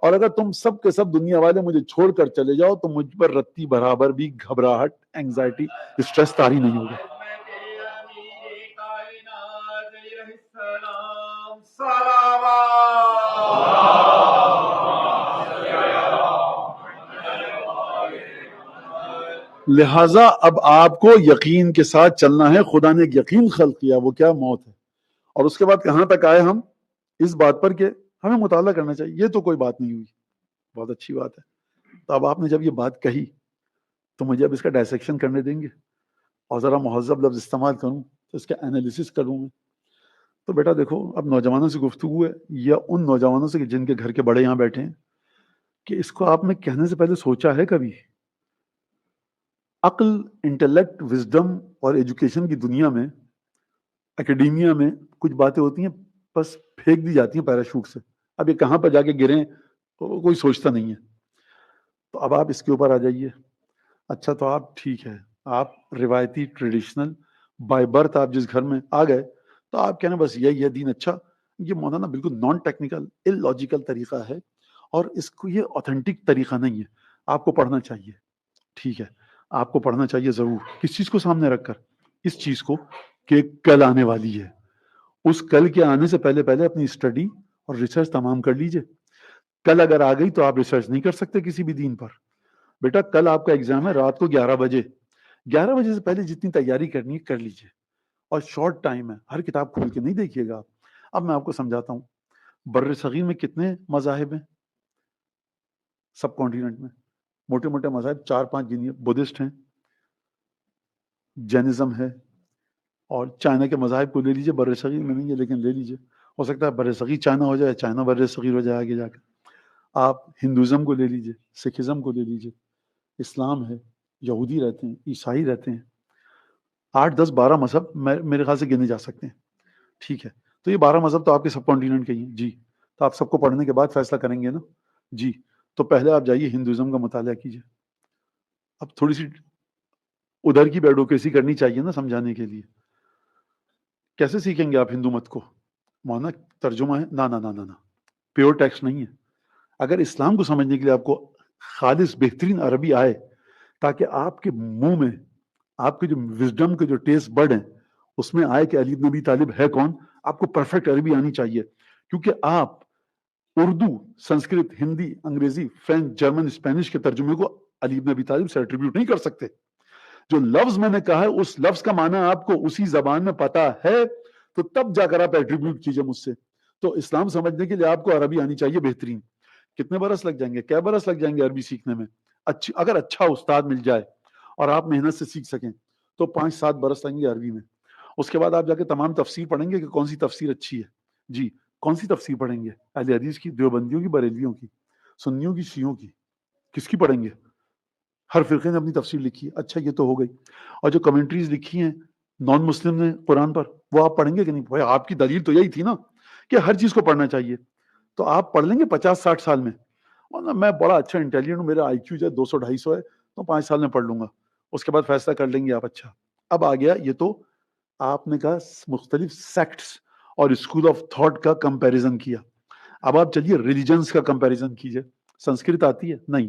اور اگر تم سب کے سب دنیا والے مجھے چھوڑ کر چلے جاؤ تو مجھ پر رتی برابر بھی گھبراہٹ، اینگزائٹی، اسٹریس طاری نہیں ہوگا. لہٰذا اب آپ کو یقین کے ساتھ چلنا ہے. خدا نے ایک یقین خلق کیا، وہ کیا؟ موت ہے. اور اس کے بعد کہاں تک آئے ہم؟ اس بات پر کہ ہمیں مطالعہ کرنا چاہیے. یہ تو کوئی بات نہیں ہوئی، بہت اچھی بات ہے. تو اب آپ نے جب یہ بات کہی تو مجھے اب اس کا ڈائسیکشن کرنے دیں گے اور ذرا مہذب لفظ استعمال کروں تو اس کا انالیسس کروں میں. تو بیٹا دیکھو، اب نوجوانوں سے گفتگو ہے، یا ان نوجوانوں سے جن کے گھر کے بڑے یہاں بیٹھے ہیں، کہ اس کو آپ نے کہنے سے پہلے سوچا ہے کبھی؟ عقل، انٹلیکٹ، وزڈم اور ایجوکیشن کی دنیا میں، اکیڈیمیا میں کچھ باتیں ہوتی ہیں بس پھینک دی جاتی ہیں پیراشوٹ سے. اب یہ کہاں پر جا کے گریں تو کوئی سوچتا نہیں ہے. تو اب آپ اس کے اوپر آ جائیے. اچھا تو آپ ٹھیک ہے، آپ روایتی ٹریڈیشنل بائی برتھ آپ جس گھر میں آ گئے تو آپ کہنا بس یہی ہے دین. اچھا، یہ مولانا بالکل نان ٹیکنیکل ان لاجیکل طریقہ ہے، اور اس کو یہ اوتھینٹک طریقہ نہیں ہے. آپ کو پڑھنا چاہیے، ٹھیک ہے، آپ کو پڑھنا چاہیے ضرور. کس چیز کو سامنے رکھ کر؟ اس چیز کو کہ کل آنے والی ہے. اس کل کے آنے سے پہلے پہلے اپنی اسٹڈی اور ریسرچ تمام کر لیجئے. کل اگر آ گئی تو آپ ریسرچ نہیں کر سکتے کسی بھی دین پر. بیٹا کل آپ کا ایگزام ہے رات کو 11 بجے، 11 بجے سے پہلے جتنی تیاری کرنی ہے کر لیجئے. اور شارٹ ٹائم ہے، ہر کتاب کھول کے نہیں دیکھیے گا آپ. اب میں آپ کو سمجھاتا ہوں. بر صغیر میں کتنے مذاہب ہیں؟ سب کانٹیننٹ میں موٹے موٹے مذاہب 4-5 گنیے. بدھسٹ ہیں، جینزم ہے، اور چائنا کے مذاہب کو لے لیجئے. بر صغیر میں نہیں ہے لیکن لے لیجئے. ہو سکتا ہے بر صغیر چائنا ہو جائے، چائنا بر صغیر ہو جائے آگے جا کر. آپ ہندوازم کو لے لیجئے، سکھزم کو لے لیجئے، اسلام ہے، یہودی رہتے ہیں، عیسائی رہتے ہیں. 8-10-12 مذہب میرے خیال سے گنے جا سکتے ہیں. ٹھیک ہے، تو یہ 12 مذہب تو آپ کے سب کانٹیننٹ کے ہی ہیں. جی، تو آپ سب کو پڑھنے کے بعد فیصلہ کریں گے نا؟ جی. تو پہلے آپ جائیے ہندوازم کا مطالعہ کیجیے. اب تھوڑی سی ادھر کی بیڈوکریسی کرنی چاہیے نا سمجھانے کے لیے. کیسے سیکھیں گے آپ ہندو مت کو؟ مولانا ترجمہ ہے؟ نہ پیور ٹیکسٹ نہیں ہے. اگر اسلام کو سمجھنے کے لیے آپ کو خالص بہترین عربی آئے تاکہ آپ کے منہ میں آپ کے جو وزڈم کے جو ٹیسٹ برڈ ہیں اس میں آئے کہ علی بن ابی طالب ہے کون، آپ کو پرفیکٹ عربی آنی چاہیے. کیونکہ آپ اردو، سنسکرت، ہندی، انگریزی، فرینچ، جرمن، اسپینش کے ترجمے کو علی بن ابی طالب سے ایٹریبیوٹ نہیں کر سکتے. جو لفظ میں نے کہا ہے اس لفظ کا معنی آپ کو اسی زبان میں پتا ہے تو تب جا کر آپ ایٹریبیوٹ کیجئے مجھ سے. تو اسلام سمجھنے کے لیے آپ کو عربی آنی چاہیے بہترین. کتنے برس لگ جائیں گے؟ کیا برس لگ جائیں گے عربی سیکھنے میں؟ اگر اچھا استاد مل جائے اور آپ محنت سے سیکھ سکیں تو 5-7 برس لگیں گے عربی میں. اس کے بعد آپ جا کے تمام تفسیر پڑھیں گے کہ کون سی تفسیر اچھی ہے. جی کون سی تفسیر پڑھیں گے؟ اہل حدیث کی، دیوبندیوں کی، بریلیوں کی، سنیوں کی، شیعوں کی؟ کس کی پڑھیں گے؟ ہر فرقے نے اپنی تفسیر لکھی ہے. اچھا یہ تو ہو گئی. اور جو کمنٹریز لکھی ہیں نان مسلم نے قرآن پر وہ آپ پڑھیں گے کہ نہیں؟ بھائی آپ کی دلیل تو یہی تھی نا کہ ہر چیز کو پڑھنا چاہیے. تو آپ پڑھ لیں گے 50-60 سال میں. ورنہ میں بڑا اچھا انٹیلیجنٹ ہوں، میرا آئی کیو جو ہے 200-250 ہے تو 5 سال میں پڑھ لوں گا. اس کے بعد فیصلہ کر لیں گے آپ. اچھا اب آ گیا یہ تو آپ نے کہا مختلف سیکٹس اور اسکول آف تھاٹ کا کمپیریزن کیا. اب آپ چلیے ریلیجنس کا کمپیریزن کیجئے. سنسکرت آتی ہے؟ نہیں.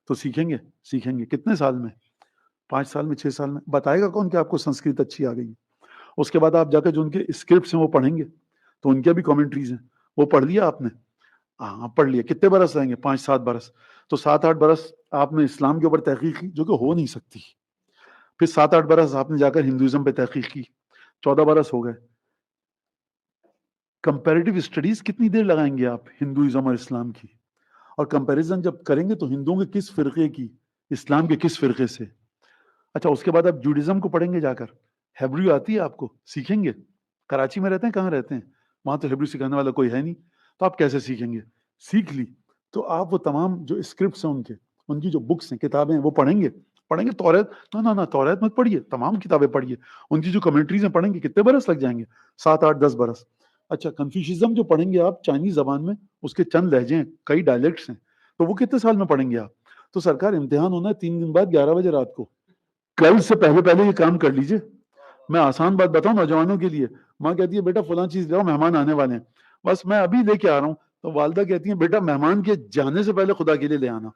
تو سیکھیں گے کتنے سال میں؟ 5 سال میں، 6 سال میں. بتائے گا کون کہ آپ کو سنسکرت اچھی آ گئی؟ اس کے بعد آپ جا کے جو ان کے اسکرپٹس ہیں وہ پڑھیں گے تو ان کے بھی کامنٹریز ہیں، وہ پڑھ لیا آپ نے؟ ہاں پڑھ لیا. کتنے برس رہیں گے؟ 5-7 برس. تو 7-8 برس آپ نے اسلام کے اوپر تحقیق کی جو کہ ہو نہیں سکتی. پھر 7-8 برس آپ نے جا کر ہندوازم پہ تحقیق کی. 14 برس ہو گئے. کمپیریٹیو اسٹڈیز کتنی دیر لگائیں گے آپ ہندوازم اور اسلام کی؟ اور کمپیریزن جب کریں گے تو ہندوؤں کے کس فرقے کی، اسلام کے کس فرقے سے؟ اچھا اس کے بعد آپ جوڈیزم کو پڑھیں گے جا کر. ہیبریو آتی ہے آپ کو؟ سیکھیں گے. کراچی میں رہتے ہیں؟ کہاں رہتے ہیں؟ وہاں تو ہیبریو سکھانے والا کوئی ہے نہیں. تو آپ کیسے سیکھیں گے؟ سیکھ لی تو آپ وہ تمام جو اسکرپٹس ہیں ان کی جو بکس ہیں، کتابیں ہیں، وہ پڑھیں گے. توریت؟ نہ توریت مت پڑھیے، تمام کتابیں پڑھیے. ان کی جو کمنٹریز ہیں پڑھیں گے. کتنے برس لگ جائیں گے؟ 7-8-10 برس. اچھا کنفیوشزم جو پڑھیں گے آپ چائنیز زبان میں، اس کے چند لہجے ہیں، کئی ڈائلیکٹس ہیں، تو وہ کتنے سال میں پڑھیں گے آپ؟ تو سرکار امتحان ہونا ہے 3 دن بعد 11 بجے رات کو. کل سے پہلے یہ کام کر لیجئے. میں آسان بات بتاؤں نوجوانوں کے لیے. ماں کہتی ہے بیٹا فلاں چیز لاؤ، مہمان آنے والے ہیں. بس میں ابھی لے کے آ رہا ہوں. تو والدہ کہتی ہیں بیٹا مہمان کے جانے سے پہلے خدا کے لیے لے آنا.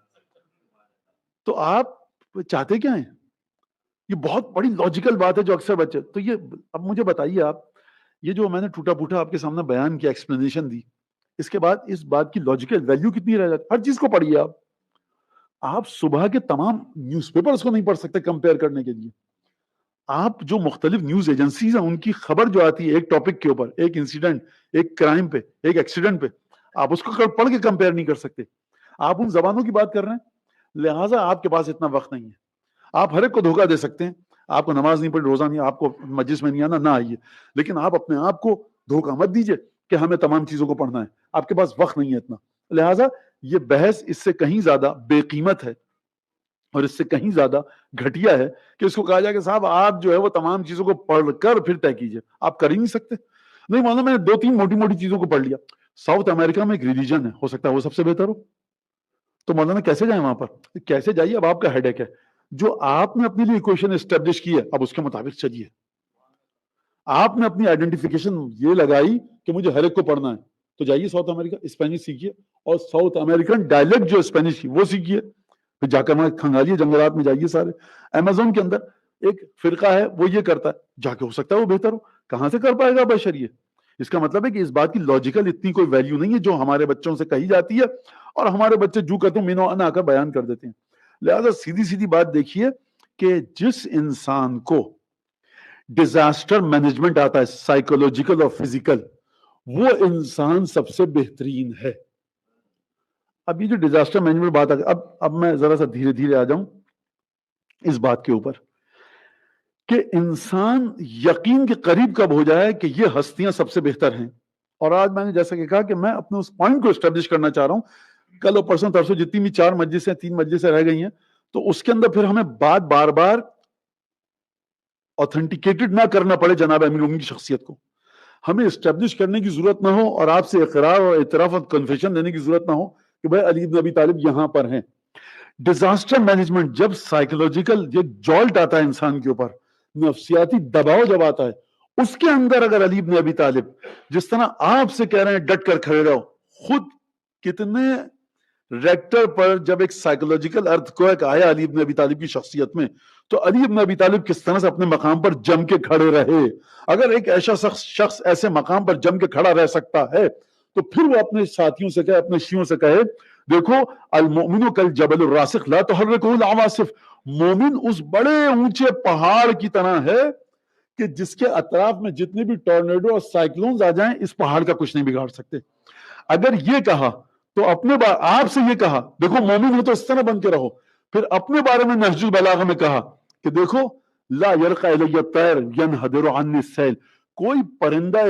تو آپ چاہتے کیا ہیں؟ یہ بہت بڑی لاجیکل بات ہے جو اکثر بچے. تو یہ اب مجھے بتائیے آپ، یہ جو میں نے ٹوٹا پھوٹا آپ کے سامنے بیان کیا، ایکسپلینیشن دی، اس کے بعد اس بات کی لاجیکل ویلیو کتنی رہ جاتی؟ ہر چیز کو پڑھیے آپ. آپ صبح کے تمام نیوز پیپرز کو نہیں پڑھ سکتے کمپیئر کرنے کے لیے. آپ جو مختلف نیوز ایجنسیز ہیں ان کی خبر جو آتی ہے ایک ٹاپک کے اوپر، ایک انسیڈنٹ، ایک کرائم پہ، ایک ایکسیڈنٹ پہ، آپ اس کو پڑھ کے کمپیئر نہیں کر سکتے. آپ ان زبانوں کی بات کر رہے ہیں، لہٰذا آپ کے پاس اتنا وقت نہیں ہے. آپ ہر ایک کو دھوکہ دے سکتے ہیں. آپ کو نماز نہیں پڑھی، روزہ نہیں، آپ کو مجلس میں نہیں آنا، نہ آئیے. لیکن آپ اپنے آپ کو دھوکہ مت دیجئے کہ ہمیں تمام چیزوں کو پڑھنا ہے. آپ کے پاس وقت نہیں ہے اتنا. لہٰذا یہ بحث اس سے کہیں زیادہ بے قیمت ہے اور اس سے کہیں زیادہ گھٹیا ہے کہ اس کو کہا جائے کہ صاحب آپ جو ہے وہ تمام چیزوں کو پڑھ کر پھر طے کیجئے. آپ کر ہی نہیں سکتے. نہیں مولانا میں نے 2-3 موٹی موٹی چیزوں کو پڑھ لیا. ساؤتھ امریکہ میں ایک ریلیجن ہے، ہو سکتا ہے وہ سب سے بہتر ہو. تو مولانا کیسے جائیں وہاں پر؟ کیسے جائیے؟ اب آپ کا ہیڈ ایک ہے. جو آپ نے اپنے لیے ایکویشن اسٹیبلش کی ہے اب اس کے مطابق چلیے. آپ نے اپنی آئیڈینٹیفیکیشن یہ لگائی کہ مجھے ہر ایک کو پڑھنا ہے، تو جائیے ساؤتھ امریکہ، اسپینش سیکھیے اور ساؤتھ امریکن ڈائلیکٹ جو اسپینش کی وہ سیکھیے. پھر جا کر وہاں کھنگالیے، جنگلات میں جائیے سارے. امیزون کے اندر ایک فرقہ ہے وہ یہ کرتا ہے، جا کے ہو سکتا ہے وہ بہتر ہو. کہاں سے کر پائے گا بشر یہ؟ اس کا مطلب ہے کہ اس بات کی لاجیکل اتنی کوئی ویلیو نہیں ہے جو ہمارے بچوں سے کہی جاتی ہے اور ہمارے بچے جو کہتے ہیں مینو انا آ کر بیان کر دیتے ہیں. لہذا سیدھی سیدھی بات دیکھیے کہ جس انسان کو ڈیزاسٹر مینجمنٹ آتا ہے سائیکولوجیکل اور فزیکل، وہ انسان سب سے بہترین ہے. اب یہ جو ڈیزاسٹر مینجمنٹ بات ہے، اب میں ذرا سا دھیرے دھیرے آ جاؤں اس بات کے اوپر کہ انسان یقین کے قریب کب ہو جائے کہ یہ ہستیاں سب سے بہتر ہیں. اور آج میں نے جیسا کہ کہا کہ میں اپنے اس پوائنٹ کو اسٹیبلش کرنا چاہ رہا ہوں. کل اور پرسوں ترسوں جتنی بھی 4 مجلسیں 3 مجلسیں رہ گئی ہیں تو اس کے اندر پھر ہمیں بات بار بار اوتھینٹیکیٹڈ نہ کرنا پڑے جناب امیر المومنین کی شخصیت کو. ہمیں اسٹیبلش کرنے کی ضرورت نہ ہو اور آپ سے اقرار اور اعتراف اور کنفیشن لینے کی ضرورت نہ ہو کہ بھائی علی بن ابی طالب یہاں پر ہیں. ڈیزاسٹر مینجمنٹ جب سائیکولوجیکل یہ جولٹ آتا ہے انسان کے اوپر، نفسیاتی دباؤ جب آتا ہے، اس کے اندر اگر علی بن ابی طالب جس طرح آپ سے کہہ رہے ہیں ڈٹ کر کھڑے رہو، خود کتنے ریکٹر پر جب ایک سائیکولوجیکل ارتھکویک آیا علی بن ابی طالب کی شخصیت میں، تو علی بن ابی طالب کس طرح سے اپنے مقام پر جم کے کھڑے رہے. اگر ایک ایسا شخص ایسے مقام پر جم کے کھڑا رہ سکتا ہے تو پھر وہ اپنے ساتھیوں سے کہے، اپنے شیعوں سے کہے دیکھو المؤمن کالجبل الراسخ لا تحرکہ العواصف. مومن اس بڑے اونچے پہاڑ کی طرح ہے کہ جس کے اطراف میں جتنے بھی ٹورنیڈو اور سائیکلونز آ جائیں اس پہاڑ کا کچھ نہیں بگاڑ سکتے. اگر یہ کہا تو اپنے آپ سے یہ کہا دیکھو مومن ہو تو اس طرح بن کے رہو. پھر اپنے بارے میں نہج البلاغہ میں کہا کہ دیکھو لا یرقى الی الطیر ینحدر عنی السیل، کوئی پرندہ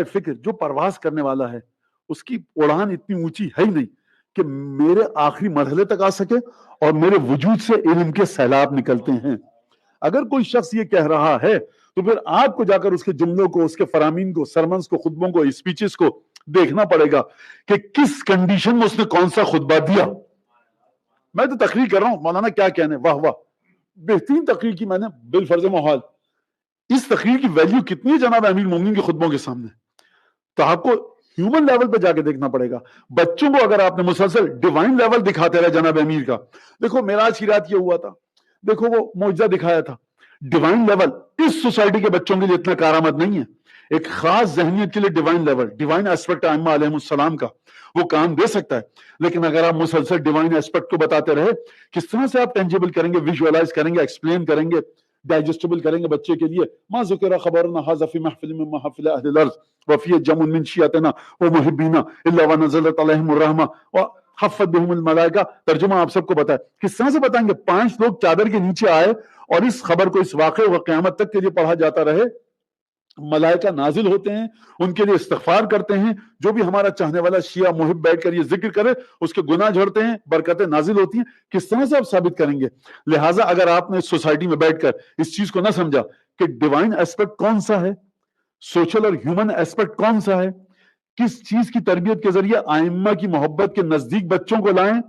فکر جو پرواز کرنے والا ہے اس کی اڑان اتنی اونچی ہے ہی نہیں کہ میرے آخری مرحلے تک آ سکے اور میرے وجود سے علم کے سیلاب نکلتے ہیں. اگر کوئی شخص یہ کہہ رہا ہے تو پھر آپ کو جا کر اس کے جملوں کو، اس کے فرامین کو، سرمنز کو، خطبوں کو، اسپیچز کو دیکھنا پڑے گا کہ کس کنڈیشن میں اس نے کون سا خطبہ دیا. میں تو تقریر کر رہا ہوں، مولانا کیا کہنے، واہ واہ بہترین تقریر کی میں نے بالفرض محال. اس تقریر کی ویلیو کتنی ہے جناب امیر المومنین کے خطبوں کے سامنے؟ تو آپ کو ہیومن لیول پہ جا کے دیکھنا پڑے گا. بچوں کو اگر آپ نے مسلسل ڈیوائن لیول دکھاتے رہے جناب امیر کا، دیکھو معراج کی رات یہ ہوا تھا، دیکھو وہ معجزہ دکھایا تھا. ڈیوائن لیول اس سوسائٹی کے بچوں کے لیے اتنا کارآمد نہیں ہے. ایک خاص ذہنیت کے لیے ڈیوائن لیول، ڈیوائن ایسپیکٹ ائمہ علیہم السلام کا وہ کام دے سکتا ہے. لیکن اگر آپ مسلسل ڈیوائن ایسپیکٹ کو بتاتے رہے، کس طرح سے آپ ٹینجیبل کریں گے، ویژوالائز کریں گے، ایکسپلین کریں گے، ڈائجسٹیبل کریں گے بچے کے لیے. ما ذکر خبرنا ھذا فی محفل من محافل اہل الارض وفی جمع من شیعتنا ومحبینا الا ونزلت علیہم الرحمہ وحفت بہم الملائکہ. ترجمہ آپ سب کو پتا ہے. کس طرح سے بتائیں گے؟ 5 لوگ چادر کے نیچے آئے اور اس خبر کو، اس واقعے کو قیامت تک کے لیے پڑھا جاتا رہے. ملائکہ نازل ہوتے ہیں، ان کے لیے استغفار کرتے ہیں. جو بھی ہمارا چاہنے والا شیعہ محب بیٹھ کر یہ ذکر کرے اس کے گناہ جھڑتے ہیں، برکتیں نازل ہوتی ہیں. کس طرح سے آپ ثابت کریں گے؟ لہٰذا اگر آپ نے اس سوسائٹی میں بیٹھ کر اس چیز کو نہ سمجھا کہ ڈیوائن ایسپیکٹ کون سا ہے، سوشل اور ہیومن ایسپیکٹ کون سا ہے، کس چیز کی تربیت کے ذریعے ائمہ کی محبت کے نزدیک بچوں کو لائیں،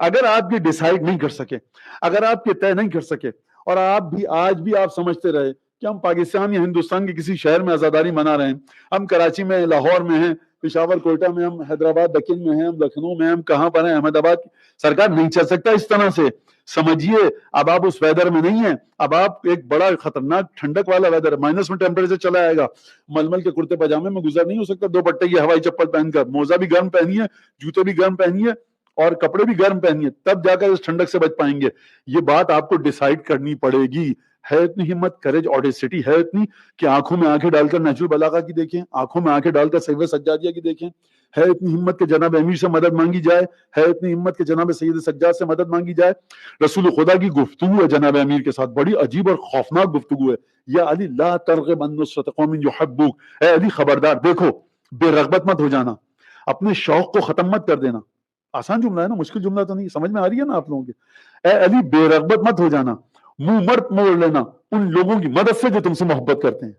اگر آپ یہ ڈیسائیڈ نہیں کر سکے، اگر آپ یہ طے نہیں کر سکے، اور آپ بھی آج بھی آپ سمجھتے رہے کہ ہم پاکستان یا ہندوستان کے کسی شہر میں آزاداری منا رہے ہیں، ہم کراچی میں، لاہور میں ہیں، پشاور، کوئٹہ میں، ہم حیدرآباد دکن میں ہیں، ہم لکھنؤ میں ہیں، ہم کہاں پر ہیں، احمد آباد. سرکار نہیں چل سکتا اس طرح سے. سمجھیے اب آپ اس ویدر میں نہیں ہیں، اب آپ ایک بڑا خطرناک ٹھنڈک والا ویدر، مائنس میں ٹیمپریچر چلا آئے گا. ململ کے کرتے پاجامے میں گزر نہیں ہو سکتا 2 پٹے کی ہوائی چپل پہن کر. موزہ بھی گرم پہنیے، جوتے بھی گرم پہنیے، اور کپڑے بھی گرم پہنیے، تب جا کر اس ٹھنڈک سے بچ پائیں گے. یہ بات آپ کو ڈیسائیڈ کرنی پڑے گی. ہے اتنی ہمت، کریج، آڈیسٹی ہے اتنی کہ آنکھوں میں آنکھیں ڈال کر نہج البلاغہ کی دیکھیں، آنکھوں میں آنکھیں ڈال کر سیف سجادیہ کی دیکھیں. ہے اتنی ہمت کہ جناب امیر سے مدد مانگی جائے، ہے اتنی ہمت کہ جناب سید سجاد سے مدد مانگی جائے. رسول خدا کی گفتگو ہے جناب امیر کے ساتھ، بڑی عجیب اور خوفناک گفتگو ہے. یا علی لا ترغب عن نصرت قوم یحبوک، اے علی خبردار، دیکھو بے رغبت مت ہو جانا، اپنے شوق کو ختم مت کر دینا. آسان جملہ ہے نا، مشکل جملہ تو نہیں، سمجھ میں آ رہی ہے نا آپ لوگوں کے؟ اے علی بے رغبت مت ہو جانا، منہ مرت موڑ لینا ان لوگوں کی مدد سے جو تم سے محبت کرتے ہیں.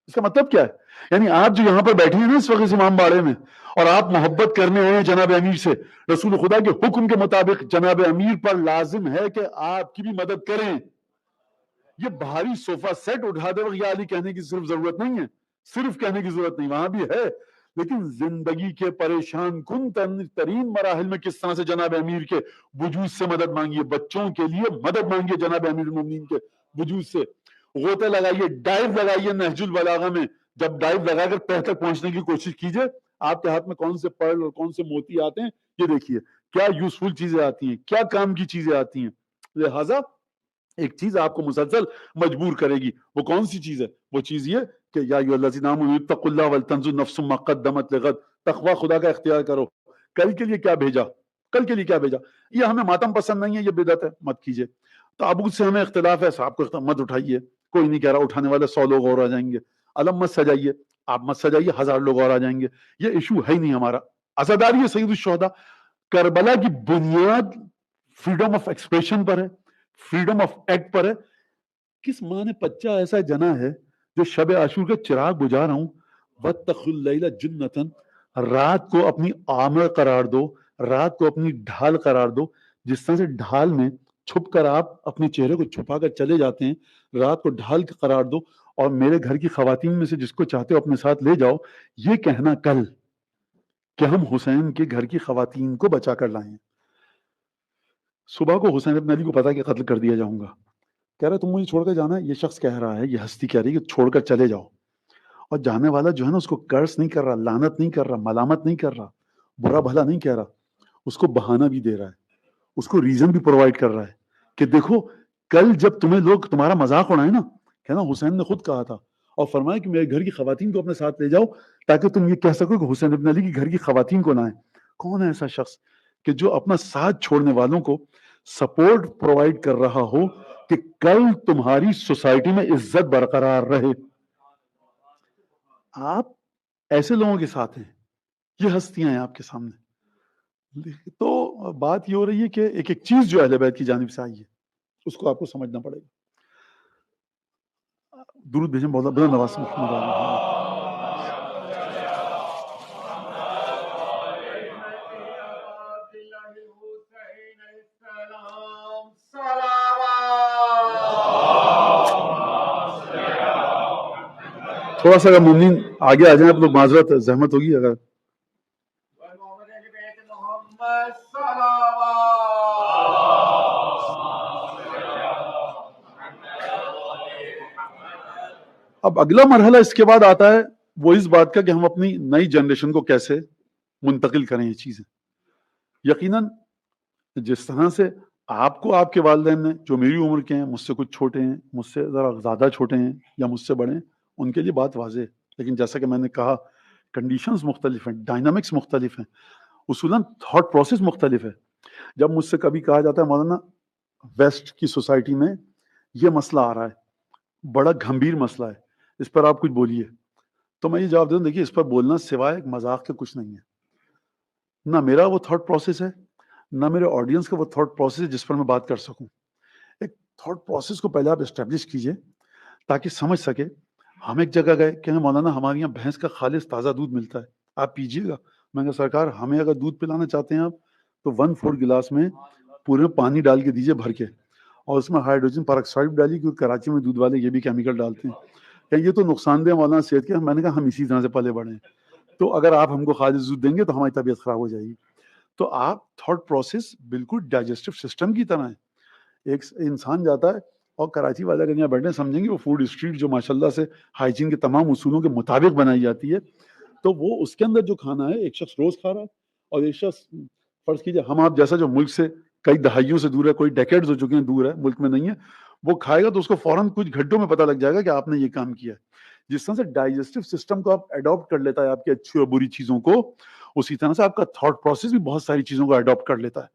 اس کا مطلب کیا ہے؟ یعنی آپ جو یہاں پر بیٹھے ہیں نا اس وقت اس امام باڑے میں، اور آپ محبت کرنے آئے ہیں جناب امیر سے، رسول خدا کے حکم کے مطابق جناب امیر پر لازم ہے کہ آپ کی بھی مدد کریں. یہ بھاری صوفہ سیٹ اٹھا دے یا علی کہنے کی صرف ضرورت نہیں ہے، صرف کہنے کی ضرورت نہیں، وہاں بھی ہے. لیکن زندگی کے پریشان کن ترین مراحل میں کس طرح سے جناب امیر کے وجود سے مدد مانگیے، بچوں کے لیے مدد مانگیے جناب امیر المومنین کے وجود سے. غوطے لگائیے، ڈائیو لگائیے نہج البلاغہ میں. جب ڈائیو لگا کر تہ تک پہنچنے کی کوشش کیجئے، آپ کے ہاتھ میں کون سے پرل اور کون سے موتی آتے ہیں یہ دیکھیے، کیا یوزفل چیزیں آتی ہیں، کیا کام کی چیزیں آتی ہیں. لہٰذا ایک چیز آپ کو مسلسل مجبور کرے گی، وہ کون سی چیز ہے؟ وہ چیز یہ کہ یا ایھا الذین آمنوا اتقوا اللہ ولتنظر نفس ما قدمت لغد. تقوی خدا کا اختیار کرو، کل کے لیے کیا بھیجا، کل کے لیے کیا بھیجا. یہ ہمیں ماتم پسند نہیں ہے، یہ بدعت ہے، مت کیجیے. تابوت سے ہمیں اختلاف ہے، صاحب کو مت اٹھائیے، کوئی نہیں کہہ رہا اٹھانے والے 100 لوگ اور آ جائیں گے. علم مت سجائیے، آپ مت سجائیے، 1000 لوگ اور آ جائیں گے. یہ ایشو ہے ہی نہیں ہمارا. عزاداری ہے سید الشہداء. کربلا کی بنیاد فریڈم آف ایکسپریشن پر ہے، فریڈم آف ایکٹ پر ہے. کس ماں نے بچہ ایسا جنا ہے جو شب عاشور کا چراغ بجھا رہا ہوں، وَاتَّخُوا اللَّيْلَ جُنَّةً، رات کو اپنی آمر قرار دو، رات کو اپنی ڈھال قرار دو. جس طرح سے ڈھال میں چھپ کر آپ اپنے چہرے کو چھپا کر چلے جاتے ہیں، رات کو ڈھال قرار دو، اور میرے گھر کی خواتین میں سے جس کو چاہتے ہو اپنے ساتھ لے جاؤ. یہ کہنا کل کہ ہم حسین کے گھر کی خواتین کو بچا کر لائیں. صبح کو حسین ابن علی کو پتا کہ قتل کر دیا جاؤں گا، کہہ رہا تم مجھے چھوڑ کر جانا ہے. یہ شخص کہہ رہا ہے، یہ ہستی کہہ رہی ہے کہ چھوڑ کر چلے جاؤ. اور جانے والا جو ہے نا اس کو کرس نہیں کر رہا، لعنت نہیں کر رہا، ملامت نہیں کر رہا، برا بھلا نہیں کہہ رہا، اس کو بہانہ بھی دے رہا ہے. اس کو ریزن بھی پرووائڈ کر رہا ہے کہ دیکھو کل جب تمہیں لوگ تمہارا مذاق اڑائے نا، کہنا حسین نے خود کہا تھا اور فرمایا کہ میرے گھر کی خواتین کو اپنے ساتھ لے جاؤ تاکہ تم یہ کہہ سکو کہ حسین ابن علی کی گھر کی خواتین کو نہ آئے. کون ہے ایسا شخص کہ جو اپنا ساتھ چھوڑنے والوں کو سپورٹ پرووائڈ کر رہا ہو کہ کل تمہاری سوسائٹی میں عزت برقرار رہے؟ آپ ایسے لوگوں کے ساتھ ہیں، یہ ہستیاں ہیں آپ کے سامنے. تو بات یہ ہو رہی ہے کہ ایک ایک چیز جو اہل بیت کی جانب سے آئی ہے اس کو آپ کو سمجھنا پڑے گا. درود بھیجیں بہت بڑا نواز محمد علیہ. تھوڑا سا اگر مومنین آگے آ جائیں آپ لوگ، معذرت زحمت ہوگی اگر. اب اگلا مرحلہ اس کے بعد آتا ہے وہ اس بات کا کہ ہم اپنی نئی جنریشن کو کیسے منتقل کریں یہ چیزیں. یقیناً جس طرح سے آپ کو آپ کے والدین نے جو میری عمر کے ہیں، مجھ سے کچھ چھوٹے ہیں، مجھ سے ذرا زیادہ چھوٹے ہیں یا مجھ سے بڑے ہیں، ان کے لیے بات واضح ہے. لیکن جیسا کہ میں نے کہا کنڈیشنز مختلف ہیں، ڈائنامکس مختلف ہیں، اصولاً تھاٹ پروسیس مختلف ہے. جب مجھ سے کبھی کہا جاتا ہے مولانا ویسٹ کی سوسائٹی میں یہ مسئلہ آ رہا ہے، بڑا گھمبیر مسئلہ ہے، اس پر آپ کچھ بولیے، تو میں یہ جواب دوں دیکھیے اس پر بولنا سوائے ایک مذاق کے کچھ نہیں ہے. نہ میرا وہ تھاٹ پروسیس ہے، نہ میرے آڈینس کا وہ تھاٹ پروسیس ہے جس پر میں بات کر سکوں. ایک تھاٹ پروسیس کو پہلے آپ اسٹیبلش کیجئے تاکہ سمجھ سکے. ہم ایک جگہ گئے کہ مولانا ہمارے یہاں بھینس کا خالص تازہ دودھ ملتا ہے، آپ پیجیے گا. میں نے کہا سرکار ہمیں اگر دودھ پلانا چاہتے ہیں آپ تو 1/4 گلاس میں پورے پانی ڈال کے دیجیے بھر کے، اور اس میں ہائیڈروجن پراکسائڈ ڈالیے، کیونکہ کراچی میں دودھ والے یہ بھی کیمیکل ڈالتے ہیں کہ یہ تو نقصان دہ مولانا صحت کے. میں نے کہا ہم اسی طرح سے پلے بڑھے ہیں، تو اگر آپ ہم کو خالص دودھ دیں گے تو ہماری طبیعت خراب ہو جائے گی. تو آپ تھاٹ پروسیس بالکل ڈائجسٹو سسٹم کی طرح ہے. ایک انسان جاتا ہے اور کراچی والے اگر یہاں بیٹھے سمجھیں گے وہ فوڈ اسٹریٹ جو ماشاءاللہ سے ہائیجین کے تمام اصولوں کے مطابق بنائی جاتی ہے، تو وہ اس کے اندر جو کھانا ہے ایک شخص روز کھا رہا ہے اور ایک شخص فرض کیجیے ہم آپ جیسا جو ملک سے کئی دہائیوں سے دور ہے، کوئی ڈیکیڈز ہو چکے ہیں دور ہے، ملک میں نہیں ہے، وہ کھائے گا تو اس کو فوراً کچھ گھنٹوں میں پتہ لگ جائے گا کہ آپ نے یہ کام کیا ہے. جس طرح سے ڈائجسٹو سسٹم کو آپ اڈاپٹ کر لیتا ہے آپ کی اچھی اور بری چیزوں کو، اسی طرح سے آپ کا تھاٹ پروسیس بھی بہت ساری چیزوں کو اڈاپٹ کر لیتا ہے.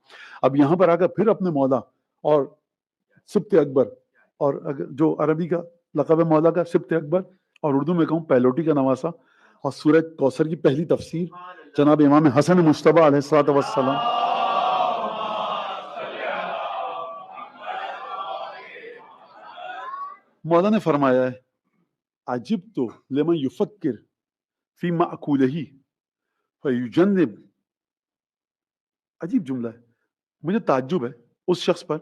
اب یہاں پر آ کر پھر اپنے مولا اور سبت اکبر، اور جو عربی کا لقب ہے مولا کا سبت اکبر، اور اردو میں کہوں پہلوٹی کا نواسا، اور سورہ کوثر کی پہلی تفسیر جناب امام حسن مجتبیٰ علیہ الصلوۃ والسلام. مولا نے فرمایا ہے عجبت لمن یفکر فی مأکولہ فیجنب. عجیب جملہ ہے، مجھے تعجب ہے اس شخص پر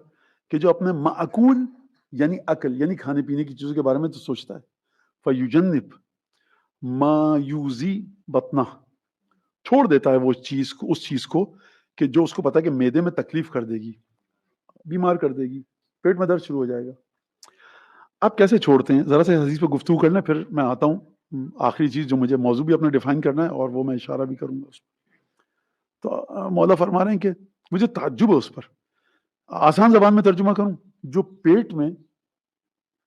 کہ جو اپنے معقول یعنی عقل یعنی کھانے پینے کی چیزوں کے بارے میں تو سوچتا ہے، فیجنب ما یوزی بطنہ، چھوڑ دیتا ہے وہ چیز کو، اس چیز کو کہ جو اس کو پتا ہے کہ معدے میں تکلیف کر دے گی، بیمار کر دے گی، پیٹ میں درد شروع ہو جائے گا. آپ کیسے چھوڑتے ہیں؟ ذرا سے حدیث پہ گفتگو کر لیں، پھر میں آتا ہوں آخری چیز جو مجھے موضوع بھی اپنا ڈیفائن کرنا ہے اور وہ میں اشارہ بھی کروں گا اس پر. تو مولا فرما رہے ہیں کہ مجھے تعجب ہے اس پر. آسان زبان میں ترجمہ کروں، جو پیٹ میں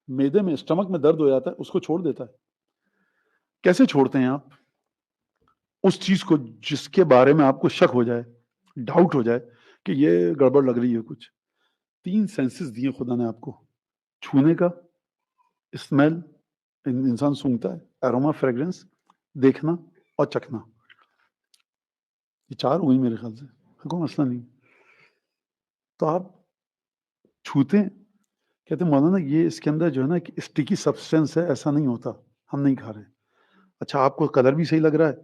معدے میں اسٹمک میں درد ہو جاتا ہے اس کو چھوڑ دیتا ہے. کیسے چھوڑتے ہیں آپ؟ اس چیز کو جس کے بارے میں آپ کو شک ہو جائے، ڈاؤٹ ہو جائے کہ یہ گڑبڑ لگ رہی ہے کچھ. 3 سینسز دیے خدا نے آپ کو، چھونے کا، اسمیل انسان سونگتا ہے، اروما فریگرنس، دیکھنا اور چکھنا. یہ 4 ہوئی میرے خیال سے، کوئی مسئلہ نہیں. تو آپ چھوتے ہیں، کہتے ہیں مولانا یہ اس کے اندر جو ہے نا کہ اسٹیکی سبسٹینس ہے، ایسا نہیں ہوتا، ہم نہیں کھا رہے. اچھا آپ کو کلر بھی صحیح لگ رہا ہے،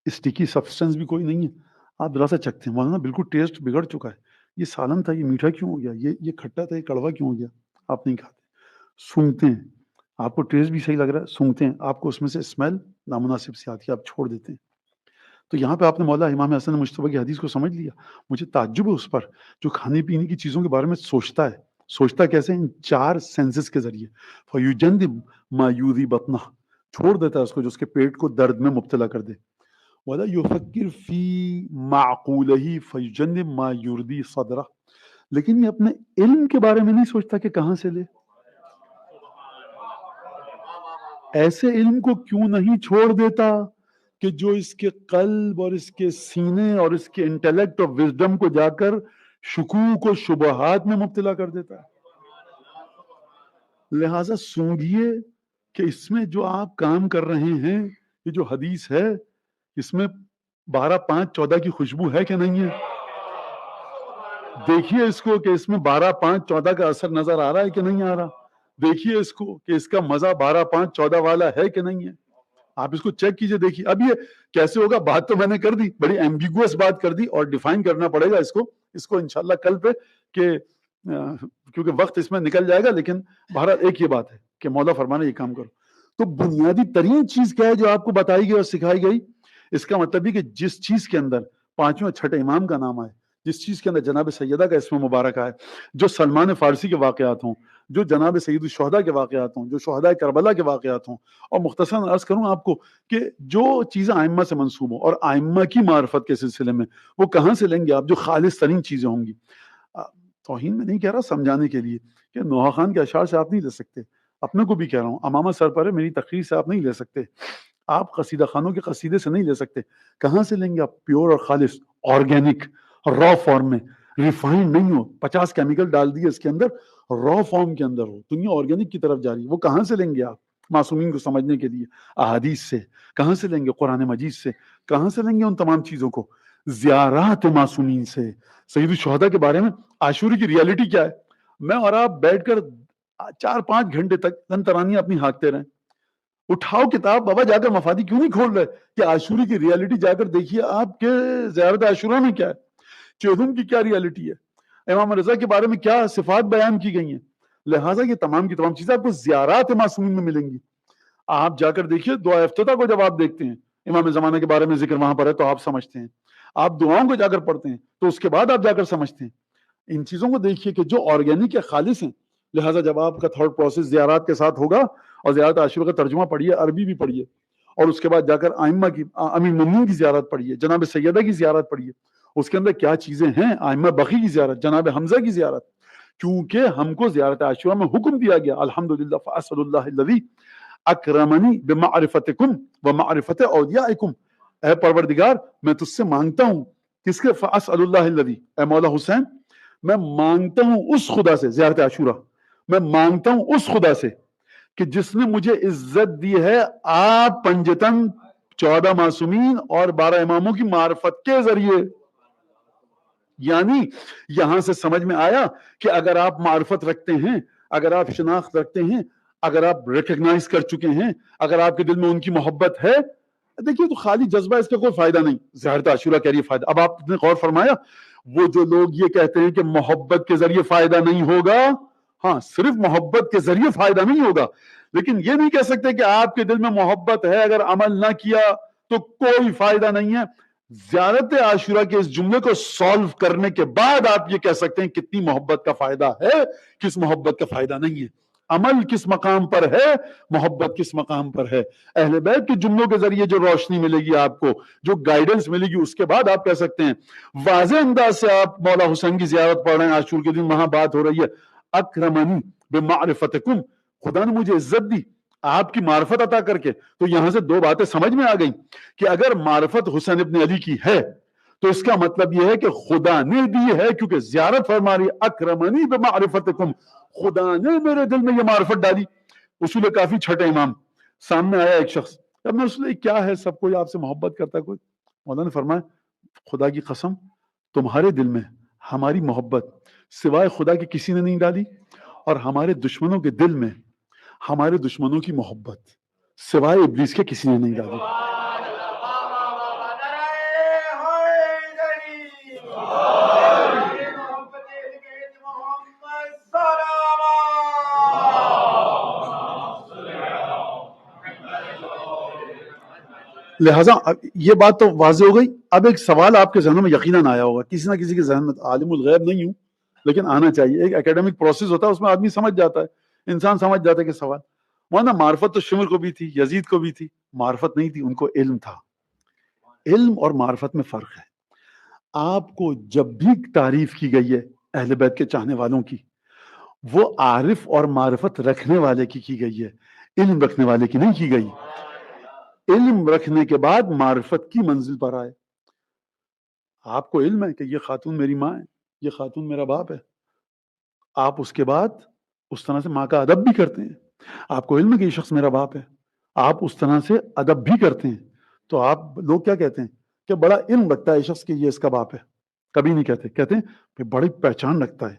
اسٹیکی سبسٹینس بھی کوئی نہیں ہے، آپ ذرا سا چکھتے ہیں، مولانا بالکل ٹیسٹ بگڑ چکا ہے، یہ سالن تھا یہ میٹھا کیوں ہو گیا، یہ کھٹا تھا یہ کڑوا کیوں ہو گیا. آپ نہیں کھاتے، سونگتے ہیں، آپ کو ٹیسٹ بھی صحیح لگ رہا ہے، سونگتے ہیں، آپ کو اس میں سے اسمیل نامناسب سی آتی ہے، آپ چھوڑ دیتے ہیں. تو یہاں پہ آپ نے مولا امام حسن مجتبیٰ کی حدیث کو سمجھ لیا. مجھے تعجب ہے اس پر جو کھانے پینے کی چیزوں کے بارے میں سوچتا ہے. سوچتا کیسے؟ ان 4 سینسز کے ذریعے. فَيُجَنِّبْ مَا يُؤْذِي بَطْنَهُ، چھوڑ دیتا ہے اس کو جو اس کے پیٹ کو درد میں مبتلا کر دے. وَلَا يُفَكِّرْ فِي مَعْقُولِهِ فَيُجَنِّبْ مَا يُرْضِي صَدْرَهُ، لیکن یہ اپنے علم کے بارے میں نہیں سوچتا کہ کہاں سے لے. ایسے علم کو کیوں نہیں چھوڑ دیتا کہ جو اس کے قلب اور اس کے سینے اور اس کے انٹیلیکٹ اور وزڈم کو جا کر شکوک و شبہات میں مبتلا کر دیتا ہے. لہذا سونگھیے کہ اس میں جو آپ کام کر رہے ہیں، یہ جو حدیث ہے، اس میں 12/5/14 کی خوشبو ہے کہ نہیں ہے. دیکھیے اس کو کہ اس میں 12/5/14 کا اثر نظر آ رہا ہے کہ نہیں آ رہا. دیکھیے اس کو کہ اس کا مزہ 12/5/14 والا ہے کہ نہیں ہے. آپ اس کو چیک کیجئے، دیکھیے. اب یہ کیسے ہوگا؟ بات تو میں نے کر دی، بڑی ایمبیگوس بات کر دی، اور ڈیفائن کرنا پڑے گا اس کو انشاءاللہ کل پہ، کہ کیونکہ وقت اس میں نکل جائے گا. لیکن بہرحال ایک یہ بات ہے کہ مولا فرمانا یہ کام کرو. تو بنیادی ترین چیز کیا ہے جو آپ کو بتائی گئی اور سکھائی گئی؟ اس کا مطلب یہ کہ جس چیز کے اندر پانچویں چھٹے امام کا نام آئے، جس چیز کے اندر جناب سیدہ کا اسم مبارک آئے، جو سلمان فارسی کے واقعات ہوں، جو جناب سید الشہداء کے واقعات ہوں، جو شہداء کربلا کے واقعات ہوں، اور مختصراً عرض کروں آپ کو کہ جو چیزیں آئمہ سے منسوب ہوں اور آئمہ کی معرفت کے سلسلے میں، وہ کہاں سے لیں گے آپ؟ جو خالص ترین چیزیں ہوں گی. توہین میں نہیں کہہ رہا، سمجھانے کے لیے کہ نوحہ خان کے اشعار سے آپ نہیں لے سکتے. اپنے کو بھی کہہ رہا ہوں، امامہ سر پر ہے، میری تقریر سے آپ نہیں لے سکتے. آپ قصیدہ خانوں کے قصیدے سے نہیں لے سکتے. کہاں سے لیں گے آپ؟ پیور اور خالص، آرگینک، را فارم میں، ریفائنڈ نہیں ہو، 50 کیمیکل ڈال دیے اس کے اندر، را فارم کے اندر ہو، دنیا آرگینک کی طرف جا رہی ہے. وہ کہاں سے لیں گے آپ؟ معصومین کو سمجھنے کے لیے احادیث سے. کہاں سے لیں گے؟ قرآن مجید سے. کہاں سے لیں گے ان تمام چیزوں کو؟ زیارات معصومین سے. سید الشہداء کے بارے میں عاشوری کی ریالٹی کیا ہے؟ میں اور آپ بیٹھ کر 4-5 گھنٹے تک تن ترانیاں اپنی ہانکتے رہیں. اٹھاؤ کتاب بابا، جا کر مفادی کیوں نہیں کھول رہے کہ عاشوری کی ریالٹی جا کر دیکھیے آپ کے زیارت عاشورہ میں کیا ہے، چودھم کی کیا ریالٹی ہے، امام رضا کے بارے میں کیا صفات بیان کی گئی ہیں. لہٰذا یہ تمام کی تمام چیزیں آپ کو زیارات معصومین میں ملیں گی. آپ جا کر دیکھیے دعا افتتاح کو، جب آپ دیکھتے ہیں امام زمانہ کے بارے میں ذکر وہاں پر ہے تو آپ سمجھتے ہیں. آپ دعاؤں کو جا کر پڑھتے ہیں تو اس کے بعد آپ جا کر سمجھتے ہیں. ان چیزوں کو دیکھیے کہ جو آرگینک یا خالص ہیں. لہٰذا جب آپ کا تھرڈ پروسیس زیارات کے ساتھ ہوگا، اور زیارت عاشورہ کا ترجمہ پڑھیے، عربی بھی پڑھیے، اور اس کے بعد جا کر ائمہ کی، امیر المومنین کی زیارت پڑھیے، جناب سیدہ کی زیارت پڑھیے. اس کے اندر کیا چیزیں ہیں؟ ائمہ بقی کی زیارت، جناب حمزہ کی زیارت. کیونکہ ہم کو زیارت عاشورہ میں حکم دیا گیا، الحمدللہ فاسأل اللہ الذی اکرمنی بمعرفتکم ومعرفت اولیائکم. اے پروردگار، میں تجھ سے مانگتا ہوں، کس کے؟ فاسأل اللہ الذی، اے مولا حسین، میں مانگتا ہوں اس خدا سے، زیارت عاشورہ میں مانگتا ہوں اس خدا سے کہ جس نے مجھے عزت دی ہے آپ پنجتن 14 معصومین اور 12 اماموں کی معرفت کے ذریعے. یعنی یہاں سے سمجھ میں آیا کہ اگر آپ معرفت رکھتے ہیں، اگر آپ شناخت رکھتے ہیں، اگر آپ ریکگنائز کر چکے ہیں، اگر آپ کے دل میں ان کی محبت ہے، دیکھیے تو خالی جذبہ اس کا کوئی فائدہ نہیں. زیارت عاشورہ کہہ رہی ہے فائدہ. اب آپ نے غور فرمایا، وہ جو لوگ یہ کہتے ہیں کہ محبت کے ذریعے فائدہ نہیں ہوگا، ہاں صرف محبت کے ذریعے فائدہ نہیں ہوگا، لیکن یہ نہیں کہہ سکتے کہ آپ کے دل میں محبت ہے، اگر عمل نہ کیا تو کوئی فائدہ نہیں ہے. زیارت عاشورہ کے اس جملے کو سالو کرنے کے بعد آپ یہ کہہ سکتے ہیں کتنی محبت کا فائدہ ہے، کس محبت کا فائدہ نہیں ہے. عمل کس مقام پر ہے، محبت کس مقام پر ہے. اہل بیت کے جملوں کے ذریعے جو روشنی ملے گی آپ کو، جو گائیڈنس ملے گی، اس کے بعد آپ کہہ سکتے ہیں. واضح انداز سے آپ مولا حسین کی زیارت پڑھ رہے ہیں عاشور کے دن، وہاں بات ہو رہی ہے اکرمنی بمعرفتکم، خدا نے مجھے عزت دی آپ کی معرفت عطا کر کے. تو یہاں سے دو باتیں سمجھ میں آ گئیں کہ اگر معرفت حسین ابن علی کی ہے تو اس کا مطلب یہ ہے کہ خدا نے دی ہے، کیونکہ زیارت فرما رہی اکرمنی بمعرفتکم، خدا نے میرے دل میں یہ معرفت ڈالی. اصول کافی چھٹے امام. سامنے آیا ایک شخص، اب میں رسول کیا ہے، سب کوئی آپ سے محبت کرتا ہے، کوئی. مولانا نے فرمایا خدا کی قسم تمہارے دل میں ہماری محبت سوائے خدا کے کسی نے نہیں ڈالی، اور ہمارے دشمنوں کے دل میں ہمارے دشمنوں کی محبت سوائے ابلیس کے کسی نے نہیں ڈالی. لہٰذا یہ بات تو واضح ہو گئی. اب ایک سوال آپ کے ذہنوں میں یقیناً آیا ہوگا، کسی نہ کسی کے ذہن میں، عالم الغیب نہیں ہوں لیکن آنا چاہیے. ایک اکیڈمک پروسیس ہوتا ہے، اس میں آدمی سمجھ جاتا ہے، انسان سمجھ جاتا ہے کہ سوال وہاں معرفت تو شمر کو بھی تھی، یزید کو بھی تھی. معرفت نہیں تھی، ان کو علم تھا. علم اور معرفت میں فرق ہے. آپ کو جب بھی تعریف کی گئی ہے اہل بیت کے چاہنے والوں کی، وہ عارف اور معرفت رکھنے والے کی گئی ہے، علم رکھنے والے کی نہیں کی گئی۔ علم رکھنے کے بعد معرفت کی منزل پر آئے۔ آپ کو علم ہے کہ یہ خاتون میری ماں ہے، یہ خاتون میرا باپ ہے، آپ اس کے بعد اس طرح سے ماں کا ادب بھی کرتے ہیں۔ آپ کو علم ہے کہ یہ شخص میرا باپ ہے، آپ اس طرح سے ادب بھی کرتے ہیں، تو آپ لوگ کیا کہتے ہیں کہ بڑا علم رکھتا ہے یہ شخص کہ یہ اس کا باپ ہے، کبھی نہیں کہتے، کہتے ہیں کہ بڑی پہچان رکھتا ہے،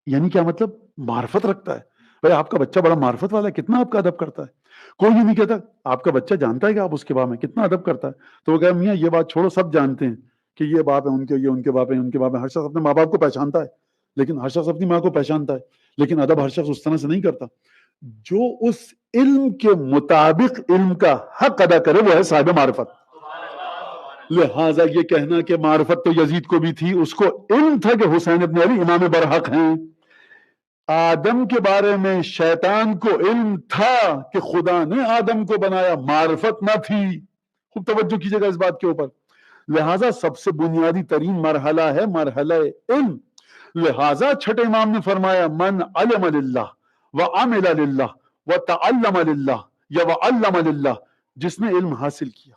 یعنی کیا مطلب؟ معرفت رکھتا ہے۔ بھائی آپ کا بچہ بڑا معرفت والا ہے، کتنا آپ کا ادب کرتا ہے۔ کوئی یہ نہیں کہتا آپ کا بچہ جانتا ہے کہ آپ اس کے باپ میں کتنا ادب کرتا ہے، تو وہ کہا میاں یہ بات چھوڑو، سب جانتے ہیں کہ یہ باپ ہے ان کے، یہ ان کے باپ ہیں، ان کے باپ ہیں، ہر شخص اپنے ماں باپ کو پہچانتا ہے، لیکن ہر شخص اپنی ماں کو پہچانتا ہے، لیکن ادب ہر شخص اس طرح سے نہیں کرتا۔ جو اس علم کے مطابق علم کا حق ادا کرے وہ ہے صاحب معرفت۔ لہٰذا یہ کہنا کہ معرفت تو یزید کو بھی تھی، اس کو علم تھا کہ حسین ابن علی امام برحق ہیں۔ آدم کے بارے میں شیطان کو علم تھا کہ خدا نے آدم کو بنایا، معرفت نہ تھی۔ خوب توجہ کیجیے گا اس بات کے اوپر۔ لہٰذا سب سے بنیادی ترین مرحلہ ہے مرحلہ علم۔ لہٰذا چھٹے امام نے فرمایا من علم للہ وعمل للہ وتعلم للہ یا وعلم للہ، جس نے علم حاصل کیا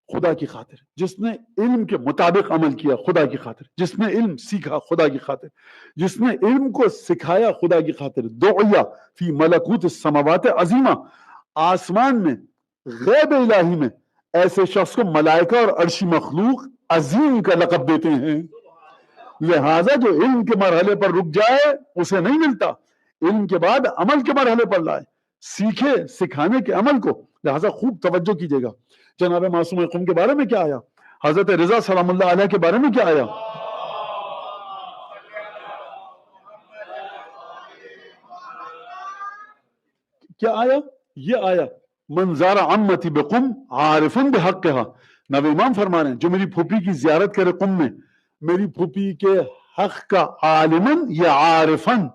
خدا کی خاطر، جس نے علم کے مطابق عمل کیا خدا کی خاطر، جس نے علم سیکھا خدا کی خاطر، جس نے علم کو سکھایا خدا کی خاطر، دعیا فی ملکوت السماوات عظیمہ، آسمان میں غیب الہی میں ایسے شخص کو ملائکہ اور عرشی مخلوق عظیم کا لقب دیتے ہیں۔ لہٰذا جو علم کے مرحلے پر رک جائے اسے نہیں ملتا، علم کے بعد عمل کے مرحلے پر لائے، سیکھے سکھانے کے عمل کو۔ لہٰذا خوب توجہ کیجیے گا، جناب معصوم قم کے بارے میں کیا آیا، حضرت رضا سلام اللہ علیہ کے بارے میں کیا آیا، کیا آیا؟ یہ آیا من زار عمتی بقم عارفا بحقها۔ نبی امام فرما رہے ہیں جو میری پھوپھی کی زیارت کرے قم میں، میری پھوپھی کے حق کا عالمن یا عارفن،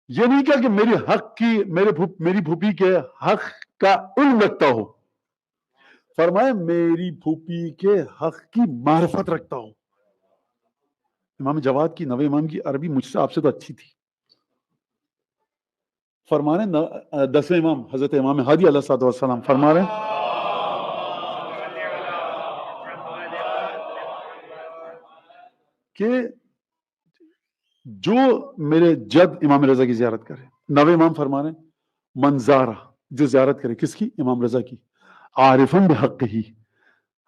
یہ نہیں کہا کہ میری حق کی میری پھوپھی کے حق کا علم رکھتا ہو، فرمایا میری پھوپھی کے حق کی معرفت رکھتا ہو۔ امام جواد کی، نوے امام کی عربی مجھ سے آپ سے تو اچھی تھی۔ فرما رہے ہیں 10ویں امام حضرت امام ہادی علیہ السلام فرما رہے ہیں کہ جو میرے جد امام رضا کی زیارت کرے، نوے امام فرما رہے ہیں منظارہ، جو زیارت کرے کس کی؟ امام رضا کی، عارفاً بحق ہی،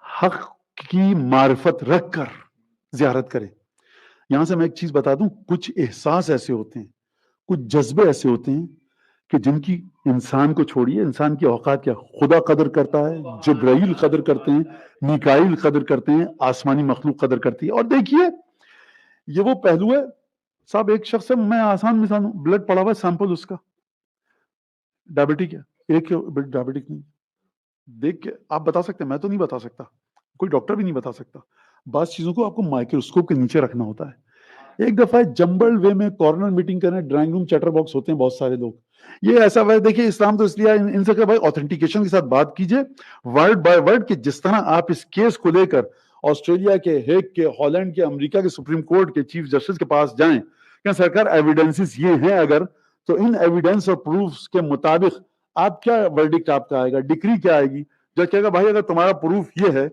حق کی معرفت رکھ کر زیارت کرے۔ یہاں سے میں ایک چیز بتا دوں، کچھ احساس ایسے ہوتے ہیں، کچھ جذبے ایسے ہوتے ہیں کہ جن کی انسان کو چھوڑیے، انسان کی اوقات کیا، خدا قدر کرتا ہے، جبرائیل قدر کرتے ہیں، میکائیل قدر کرتے ہیں، آسمانی مخلوق قدر کرتی ہے۔ اور دیکھیے یہ وہ پہلو ہے صاحب، ایک شخص ہے، میں آسان مثال ہوں، بلڈ پڑا ہوا ہے سیمپل اس کا، ڈائبٹک ہے، ایک ڈائبٹک نہیں، دیکھ کے آپ بتا سکتے ہیں، میں تو نہیں بتا سکتا، کوئی ڈاکٹر بھی نہیں بتا سکتا، بعض چیزوں کو آپ کو مائکروسکوپ کے نیچے رکھنا ہوتا ہے۔ ایک دفعہ جمبل وے میں کارنر میٹنگ کرنے، ڈرائنگ روم چیٹر باکس ہوتے ہیں بہت سارے لوگ، یہ ایسا ہے، دیکھیے اسلام تو اس لیے ان سے کہ بھائی اوتھینٹیکیشن کے ساتھ بات کیجئے ورڈ بائی ورڈ، کہ جس طرح آپ اس کیس کو لے کر آسٹریلیا کے، ہیگ کے، ہالینڈ کے، امریکہ کے سپریم کورٹ کے چیف جسٹس کے پاس جائیں کہ سرکار ایویڈنسز یہ ہیں، اگر تو ان ایویڈنس اور پروفز کے مطابق آپ کیا ورڈکٹ آپ کا آئے گا، ڈکری کیا آئے گی؟ جج کہے گا بھائی اگر تمہارا پروف یہ ہے،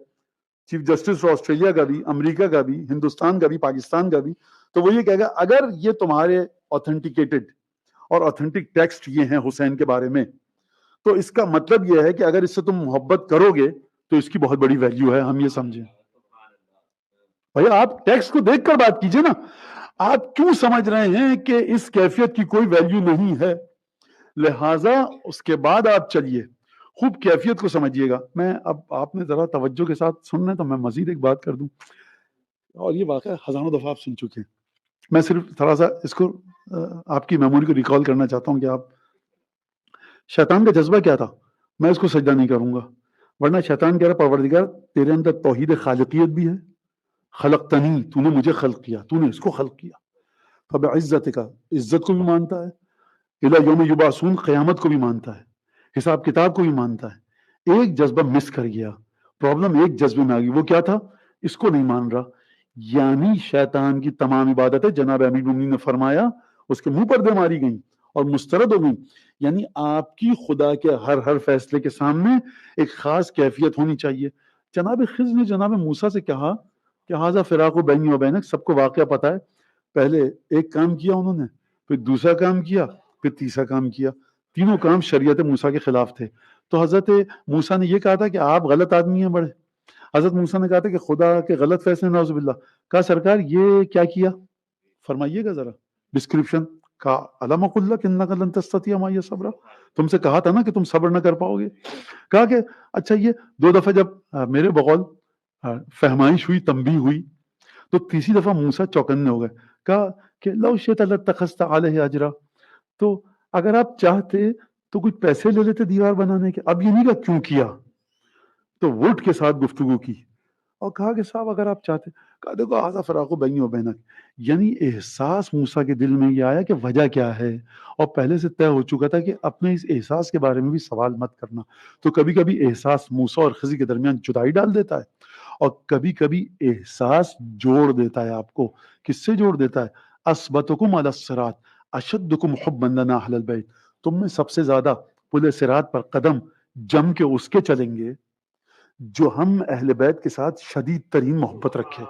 چیف جسٹس آسٹریلیا کا بھی، امریکہ کا بھی، ہندوستان کا بھی، پاکستان کا بھی، تو وہ یہ کہے گا اگر یہ تمہارے اوتھینٹیکیٹڈ اور اوتھینٹک ٹیکسٹ یہ ہیں حسین کے بارے میں، تو اس کا مطلب یہ ہے کہ اگر اس سے تم محبت کرو گے تو اس کی بہت بڑی ویلیو ہے، ہم یہ سمجھیں۔ بھائی آپ ٹیکسٹ کو دیکھ کر بات کیجئے نا، آپ کیوں سمجھ رہے ہیں کہ اس کیفیت کی کوئی ویلیو نہیں ہے؟ لہٰذا اس کے بعد آپ چلیے خوب کیفیت کو سمجھیے گا۔ میں اب آپ نے ذرا توجہ کے ساتھ سن رہے تو میں مزید ایک بات کر دوں، اور یہ واقعہ ہزاروں دفعہ آپ سن چکے ہیں، میں صرف تھوڑا سا اس کو آپ کی میموری کو ریکال کرنا چاہتا ہوں کہ آپ، شیطان کا جذبہ کیا تھا؟ میں اس کو سجدہ نہیں کروں گا، ورنہ شیطان کہہ رہا پروردگار تیرے اندر توحید خالقیت بھی ہے، خلقتنی، تو نے مجھے خلق کیا، تو نے اس کو خلق کیا، فبعزتک، عزت کو بھی مانتا ہے، الی یوم یبعثون، قیامت کو بھی مانتا ہے، حساب کتاب کو بھی مانتا ہے۔ ایک جذبہ مس کر گیا، پرابلم ایک جذبے میں آ گئی، وہ کیا تھا؟ اس کو نہیں مان رہا، یعنی شیطان کی تمام عبادتیں جناب امیر المومنین نے فرمایا اس کے منہ پر دے ماری گئیں اور مسترد ہو گئیں. یعنی آپ کی خدا کے ہر فیصلے کے سامنے ایک خاص کیفیت ہونی چاہیے. جناب خضر نے جناب موسیٰ سے کہا کہ ھذا فراق بینی و بینک. سب کو واقعہ پتا ہے, پہلے ایک کام کیا انہوں نے, پھر دوسرا کام کیا, پھر تیسرا کام کیا. تینوں کام شریعت موسیٰ کے خلاف تھے. تو حضرت موسیٰ نے یہ کہا تھا کہ آپ غلط آدمی ہیں بڑے. حضرت موسیٰ نے کہا تھا کہ خدا کے غلط فیصلے نعوذ باللہ. کہا سرکار یہ کیا کیا, فرمائیے گا ذرا ڈسکرپشن. کہا الم اقل لک انک لن تستطیع معی صبرا, تم سے کہا تھا نا کہ تم صبر نہ کر پاؤ گے. کہا کہ اچھا یہ 2 دفعہ جب میرے بقول فہمائش ہوئی, تنبیہ ہوئی, تو تیسری دفعہ موسیٰ چوکنے ہو گئے. کہا کہ لو شئت لاتخذت علیہ اجرا, تو اگر آپ چاہتے تو کچھ پیسے لے لیتے دیوار بنانے کے. اب یہ نہیں کہا کیوں کیا, تو ووٹ کے ساتھ گفتگو کی اور کہا کہ صاحب اگر آپ چاہتے. کہا دیکھو ھذا فراق بینی و بینک. یعنی احساس موسیٰ کے دل میں یہ آیا کہ وجہ کیا ہے, اور پہلے سے طے ہو چکا تھا کہ اپنے اس احساس کے بارے میں بھی سوال مت کرنا. تو کبھی کبھی احساس موسیٰ اور خضر کے درمیان جدائی ڈال دیتا ہے, اور کبھی کبھی احساس جوڑ دیتا ہے آپ کو. کس سے جوڑ دیتا ہے؟ اثبتکم علی الصراط اشدکم حبا لنا اہل البیت. تم میں سب سے زیادہ پل صراط پر قدم جم کے اس کے چلیں گے جو ہم اہل بیت کے ساتھ شدید ترین محبت رکھے.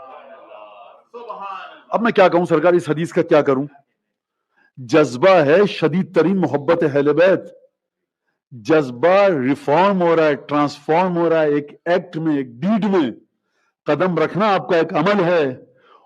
اب میں کیا کہوں سرکار, اس حدیث کا کیا کروں؟ جذبہ ہے شدید ترین محبت اہل بیت. جذبہ ریفارم ہو رہا ہے, ٹرانسفارم ہو رہا ہے ایک ایکٹ میں, ایک ڈیڈ میں. قدم رکھنا آپ کا ایک عمل ہے.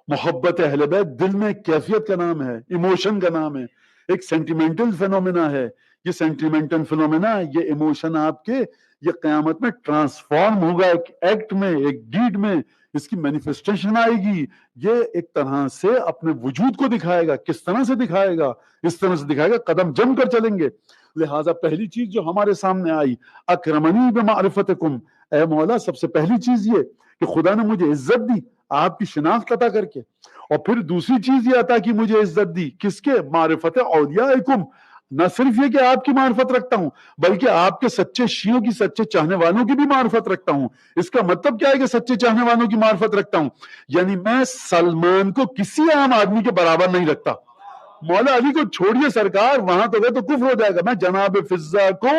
محبت اہل بیت دل میں کیفیت کا نام ہے, ایموشن کا نام ہے, ایک سینٹیمنٹل فینومینا ہے. یہ سینٹیمنٹل فینومینا, یہ ایموشن آپ کے یہ قیامت میں ٹرانسفارم ہوگا ایک ایکٹ میں, ایک ڈیڈ میں. اس کی مینیفیسٹیشن آئے گی. یہ ایک طرح سے اپنے وجود کو دکھائے گا. کس طرح سے دکھائے گا؟ اس طرح سے دکھائے گا قدم جم کر چلیں گے. لہٰذا پہلی چیز جو ہمارے سامنے آئی, اکرمنی بمعرفتکم, اے مولا سب سے پہلی چیز یہ کہ خدا نے مجھے عزت دی آپ کی شناخت عطا کر کے. اور پھر دوسری چیز یہ عطا کی مجھے عزت دی کس کے؟ معرفت اولیائکم. نہ صرف یہ کہ آپ کی معرفت رکھتا ہوں, بلکہ آپ کے سچے شیعوں کی, سچے چاہنے والوں کی بھی معرفت رکھتا ہوں. اس کا مطلب کیا ہے کہ سچے چاہنے والوں کی معرفت رکھتا ہوں؟ یعنی میں سلمان کو کسی عام آدمی کے برابر نہیں رکھتا. مولا علی کو چھوڑیے سرکار, وہاں تو گئے تو کفر ہو جائے گا. میں جناب فضہ کو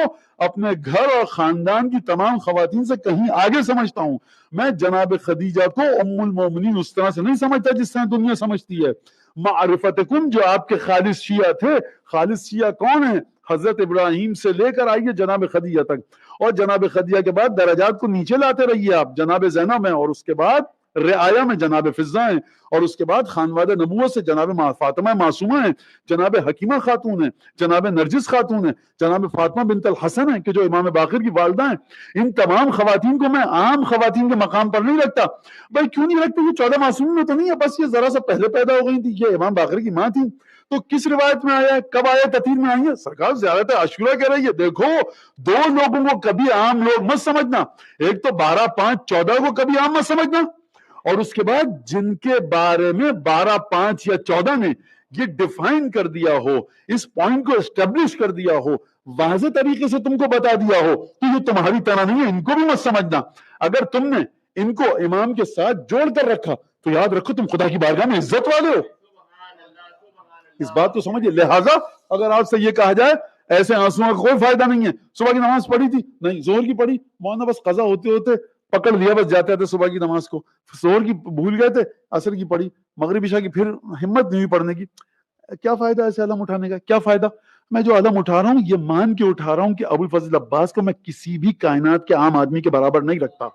اپنے گھر اور خاندان کی تمام خواتین سے کہیں آگے سمجھتا ہوں. میں جناب خدیجہ کو ام المومنین اس طرح سے نہیں سمجھتا جس طرح دنیا سمجھتی ہے. معرفتکم, جو آپ کے خالص شیعہ تھے, خالص شیعہ کون ہیں؟ حضرت ابراہیم سے لے کر آئیے جناب خدیجہ تک, اور جناب خدیجہ کے بعد درجات کو نیچے لاتے رہیے آپ. جناب زینب ہیں, اور اس کے بعد رعایا میں جناب فضہ ہیں, اور اس کے بعد خانوادہ نبوت سے جناب فاطمہ معصومہ ہیں, جناب حکیمہ خاتون ہیں, جناب نرجس خاتون ہیں, جناب فاطمہ بنت الحسن ہیں کہ جو امام باقر کی والدہ ہیں. ان تمام خواتین کو میں عام خواتین کے مقام پر نہیں رکھتا. بھائی کیوں نہیں رکھتے؟ یہ 14 معصوم میں تو نہیں ہے, بس یہ ذرا سا پہلے پیدا ہو گئی تھی, یہ امام باقر کی ماں تھی. تو کس روایت میں آیا ہے؟ کب آیا تطہیر میں آئی ہے؟ سرکار زیارت عاشورہ کہہ رہی ہے. دیکھو, 2 لوگوں کو کبھی عام لوگ مت سمجھنا. ایک تو 12 5 14 کو کبھی عام مت سمجھنا, اور اس کے بعد جن کے بارے میں 12 5 یا 14 نے یہ ڈیفائن کر دیا ہو, اس پوائنٹ کو اسٹیبلش کر دیا ہو, واضح طریقے سے تم کو بتا دیا ہو کہ یہ تمہاری طرح نہیں ہے, ان کو بھی مت سمجھنا. اگر تم نے ان کو امام کے ساتھ جوڑ کر رکھا تو یاد رکھو تم خدا کی بارگاہ میں عزت والے ہو. اس بات کو سمجھیے. لہٰذا اگر آپ سے یہ کہا جائے ایسے آنسوؤں کا کوئی فائدہ نہیں ہے, صبح کی نماز پڑھی تھی نہیں, زہر کی پڑھی, مولانا بس قضا ہوتے ہوتے پکڑ لیا, بس جاتے تھے صبح کی نماز کو, زہر کی بھول گئے تھے, عصر کی پڑھی, مغرب عشاء کی پھر ہمت نہیں ہوئی پڑھنے کی. کیا فائدہ ایسے علم اٹھانے کا؟ کیا فائدہ؟ میں جو علم اٹھا رہا ہوں یہ مان کے اٹھا رہا ہوں کہ ابو الفضل عباس کو میں کسی بھی کائنات کے عام آدمی کے برابر نہیں رکھتا.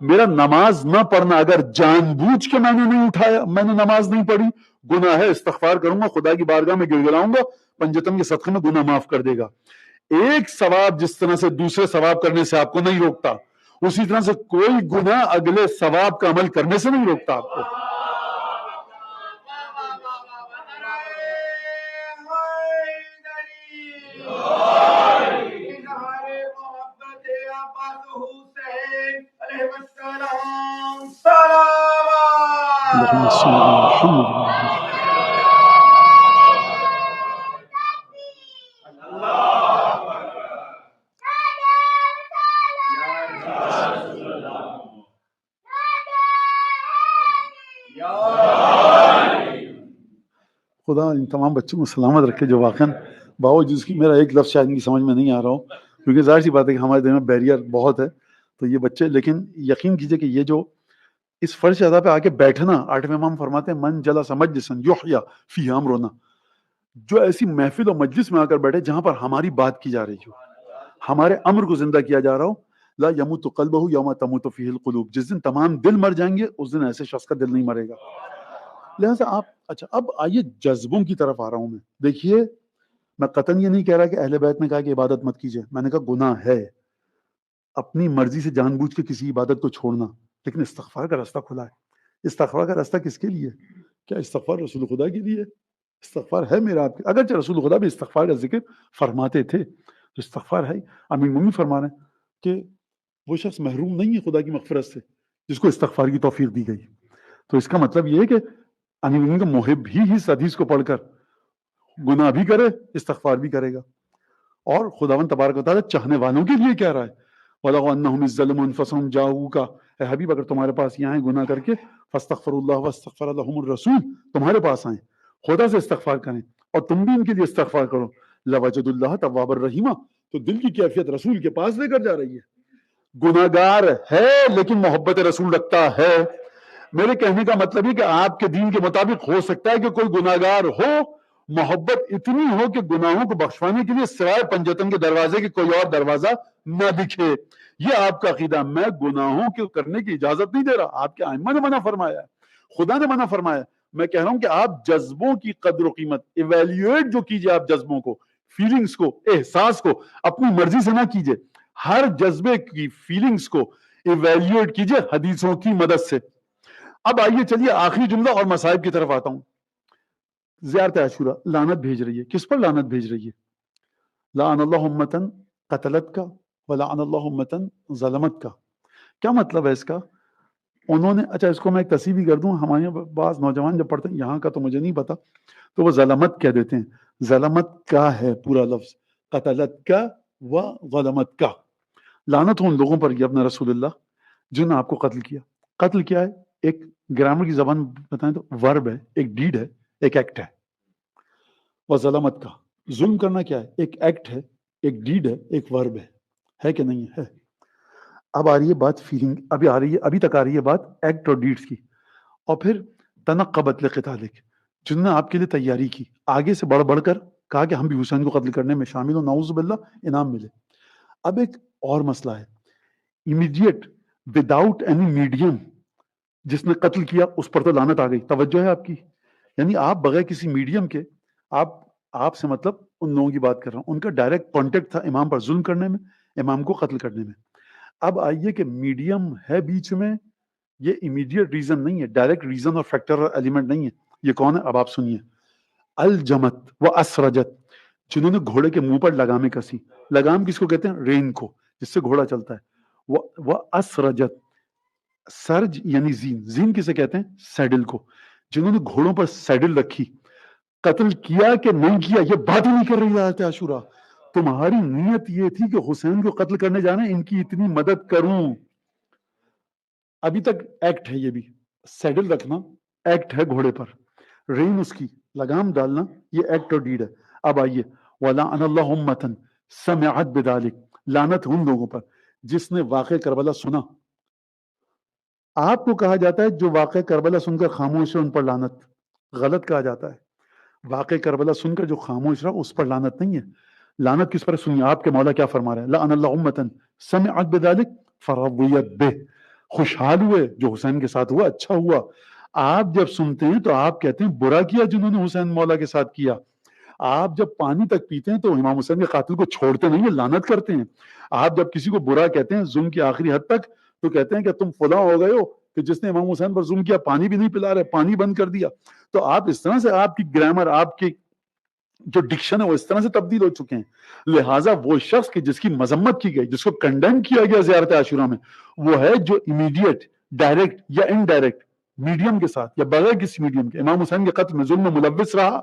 میرا نماز نہ پڑھنا اگر جان بوجھ کے میں نے نہیں اٹھایا, میں نے نماز نہیں پڑھی, گناہ ہے, استغفار کروں گا, خدا کی بارگاہ میں گڑگڑاؤں گا, پنجتن کے صدقے میں گناہ معاف کر دے گا. ایک ثواب جس طرح سے دوسرے ثواب کرنے سے آپ کو نہیں روکتا, اسی طرح سے کوئی گناہ اگلے ثواب کا عمل کرنے سے نہیں روکتا آپ کو. خدا ان تمام بچوں کو سلامت رکھے جو واقعاً باوجود جس کی میرا ایک لفظ شاید ان کی سمجھ میں نہیں آ رہا ہو، کیونکہ ظاہر سی بات ہے کہ ہمارے دل میں بیریئر بہت ہے. تو یہ بچے، لیکن یقین کیجئے کہ یہ جو اس فرش ادا پہ آ کے بیٹھنا، 8ویں امام فرماتے ہیں من جلس مجلسا یحیی فیہ امرنا، جو ایسی محفل و مجلس میں آ کر بیٹھے جہاں پر ہماری بات کی جا رہی ہو، ہمارے امر کو زندہ کیا جا رہا ہو، لا یموت قلبہ یوم تموت فیہ القلوب، جس دن تمام دل مر جائیں گے اس دن ایسے شخص کا دل نہیں مرے گا. لہٰذا آپ اچھا اب آئیے جذبوں کی طرف آ رہا ہوں میں. دیکھیے میں قطعاً یہ نہیں کہہ رہا کہ اہل بیت نے کہا کہ عبادت مت کیجیے، میں نے کہا گناہ ہے اپنی مرضی سے جان بوجھ کے کسی عبادت کو چھوڑنا، لیکن استغفار کا راستہ کھلا ہے. استغفار کا راستہ کس کے لیے؟ کیا استغفار رسول خدا کے لیے؟ استغفار ہے میرا آپ کے، اگرچہ رسول خدا بھی استغفار کا ذکر فرماتے تھے تو استغفار ہے. امیر المومنین فرما رہے ہیں کہ وہ شخص محروم نہیں ہے خدا کی مغفرت سے جس کو استغفار کی توفیق دی گئی. تو اس کا مطلب یہ ہے کہ امیر المومنین کا محب ہی اس حدیث کو پڑھ کر گناہ بھی کرے استغفار بھی کرے گا. اور خداوند تبارک و تعالیٰ چاہنے والوں کے لیے کہہ رہا ہے وَلَوْ أَنَّهُمْ إِذ ظَّلَمُوا أَنفُسَهُمْ جَاءُوكَ، اے حبیب اگر تمہارے پاس یہ آئیں گناہ کر کے فَاسْتَغْفَرُوا اللَّهَ وَاسْتَغْفَرَ لَهُمُ الرَّسُولُ، تمہارے پاس آئیں خدا سے استغفار کریں اور تم بھی ان کے لیے استغفار کرو، لَوَجَدُوا اللَّهَ تَوَّابًا رَحِيمًا، تو دل کی کیفیت رسول کے پاس لے کر جا رہی ہے. گناہگار ہے لیکن محبت رسول رکھتا ہے. میرے کہنے کا مطلب یہ کہ آپ کے دین کے مطابق ہو سکتا ہے کہ کوئی گناہگار ہو، محبت اتنی ہو کہ گناہوں کو بخشوانے کے لیے سوائے پنجتن کے دروازے کے کوئی اور دروازہ نہ دکھے. یہ آپ کا عقیدہ. میں گناہوں کے کرنے کی اجازت نہیں دے رہا، آپ کے ائمہ نے منع فرمایا ہے، خدا نے منع فرمایا ہے. میں کہہ رہا ہوں کہ آپ جذبوں کی قدر و قیمت ایویلیویٹ جو کیجئے، آپ جذبوں کو، فیلنگز کو، احساس کو اپنی مرضی سے نہ کیجئے. ہر جذبے کی فیلنگز کو ایویلیویٹ کیجئے حدیثوں کی مدد سے. اب آئیے چلیے آخری جملہ اور مصائب کی طرف آتا ہوں. زیارت عاشورہ لعنت بھیج رہی ہے، کس پر لعنت بھیج رہی ہے؟ لعن اللہ امتن قتلت کا ولعن اللہ امتن ظلمت کا. کیا مطلب ہے اس کا؟ انہوں نے، اچھا اس کو میں ایک تصحیح بھی کر دوں، ہمارے بعض نوجوان جب پڑھتے ہیں، یہاں کا تو مجھے نہیں پتا، تو وہ ظلمت کہہ دیتے ہیں. ظلمت کا ہے پورا لفظ، قتلت کا و ظلمت کا. لعنت ہو ان لوگوں پر یہ اپنا رسول اللہ جنہوں نے آپ کو قتل کیا. قتل کیا ہے؟ ایک گرامر کی زبان بتائیں تو ورب ہے، ایک ڈیڈ ہے، ایک ایکٹ ہے. و ظلمت کا، ظلم کرنا کیا ہے؟ ایک ایکٹ ہے، ایک ڈیڈ ہے، ایک ورب ہے کہ نہیں ہے؟ اب آ رہی ہے بات فیلنگ، ابھی آ رہی ہے، ابھی تک آ رہی ہے بات ایکٹ اور ڈیڈز کی. اور پھر تنقبت لقتالک، جنہوں نے آپ کے لیے تیاری کی، آگے سے بڑھ بڑھ کر کہا کہ ہم بھی حسین کو قتل کرنے میں شامل ہوں، نعوذ باللہ، انعام ملے. اب ایک اور مسئلہ ہے، امیڈیٹ وداؤٹ اینی میڈیم جس نے قتل کیا اس پر تو لعنت آ گئی. توجہ ہے آپ کی؟ یعنی آپ بغیر کسی میڈیم کے، آپ سے مطلب ان لوگوں کی بات کر رہا ہوں، ان کا ڈائریکٹ کانٹیکٹ تھا امام پر ظلم کرنے میں، امام کو قتل کرنے میں. اب آئیے کہ میڈیم ہے بیچ میں، یہ امیڈیٹ ریزن نہیں ہے، ڈائریکٹ ریزن اور فیکٹر اور ایلیمنٹ نہیں ہے. یہ کون ہے؟ اب آپ سنیے. الجمت و اسرجت، جنہوں نے گھوڑے کے منہ پر لگامیں کسی. لگام کس کو کہتے ہیں؟ رین کو، جس سے گھوڑا چلتا ہے. وہ اسرجت، سرج یعنی زین، زین کسے کہتے ہیں؟ سیڈل کو. جنہوں نے گھوڑوں پر سیڈل رکھی. قتل کیا کہ نہیں کیا یہ بات ہی نہیں کر رہی آیت عاشورہ. تمہاری نیت یہ تھی کہ حسین کو قتل کرنے جانا ہے، ان کی اتنی مدد کروں. ابھی تک ایکٹ ہے، یہ بھی سیڈل رکھنا ایکٹ ہے گھوڑے پر، رین اس کی لگام ڈالنا یہ ایکٹ اور ڈیڈ ہے. اب آئیے وَلَعَنَ اللَّهُ أُمَّةً سَمِعَتْ بِذَلِكَ، لعنت ان لوگوں پر جس نے واقع کربلا سنا. آپ کو کہا جاتا ہے جو واقع کربلا سن کر خاموش ہے ان پر لعنت. غلط کہا جاتا ہے. واقع کربلا سن کر جو خاموش رہا اس پر لعنت نہیں ہے. لعنت کس پر؟ سنیے آپ کے مولا کیا فرما رہے ہیں. لعن اللہ امتن سمعت بذلک فرضیت بہ، خوشحال ہوئے جو حسین کے ساتھ ہوا، اچھا ہوا. آپ جب سنتے ہیں تو آپ کہتے ہیں برا کیا جنہوں نے حسین مولا کے ساتھ کیا. آپ جب پانی تک پیتے ہیں تو امام حسین کے قاتل کو چھوڑتے نہیں ہیں، لعنت کرتے ہیں. آپ جب کسی کو برا کہتے ہیں ظلم کی آخری حد تک تو کہتے ہیں کہ تم فلاں ہو گئے ہو کہ جس نے امام حسین پر ظلم کیا، پانی بھی نہیں پلا رہے، پانی بند کر دیا. تو آپ اس طرح سے، آپ کی گرامر، آپ کی جو ڈکشن ہے وہ اس طرح سے تبدیل ہو چکے ہیں. لہٰذا وہ شخص کی جس کی مذمت کی گئی، جس کو کنڈیم کیا گیا زیارت عاشورہ میں، وہ ہے جو امیڈیٹ، ڈائریکٹ یا انڈائریکٹ میڈیم کے ساتھ یا بغیر کسی میڈیم کے امام حسین کے قتل میں ظلم میں ملوث رہا.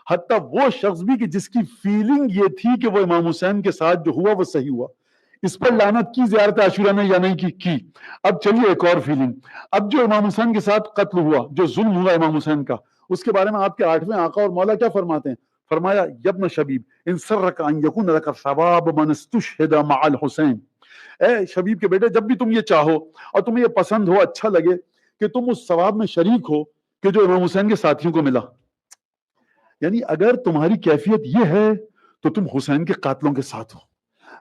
حتیٰ وہ شخص بھی کہ جس کی فیلنگ یہ تھی کہ وہ امام حسین کے ساتھ جو ہوا وہ صحیح ہوا. اس پر لعنت کی زیارت عاشورہ نے یا نہیں کی؟ اب چلیے ایک اور فیلنگ. اب جو امام حسین کے ساتھ قتل ہوا، جو ظلم ہوا امام حسین کا، اس کے بارے میں آپ کے 8ویں آقا اور مولا کیا فرماتے ہیں؟ فرمایا یبن شبیب ان سرک ان یکون لک ثواب من استشهد مع الحسین، اے شبیب کے بیٹے جب بھی تم یہ چاہو اور تمہیں یہ پسند ہو، اچھا لگے کہ تم اس ثواب میں شریک ہو کہ جو امام حسین کے ساتھیوں کو ملا. یعنی اگر تمہاری کیفیت یہ ہے تو تم حسین کے قاتلوں کے ساتھ ہو،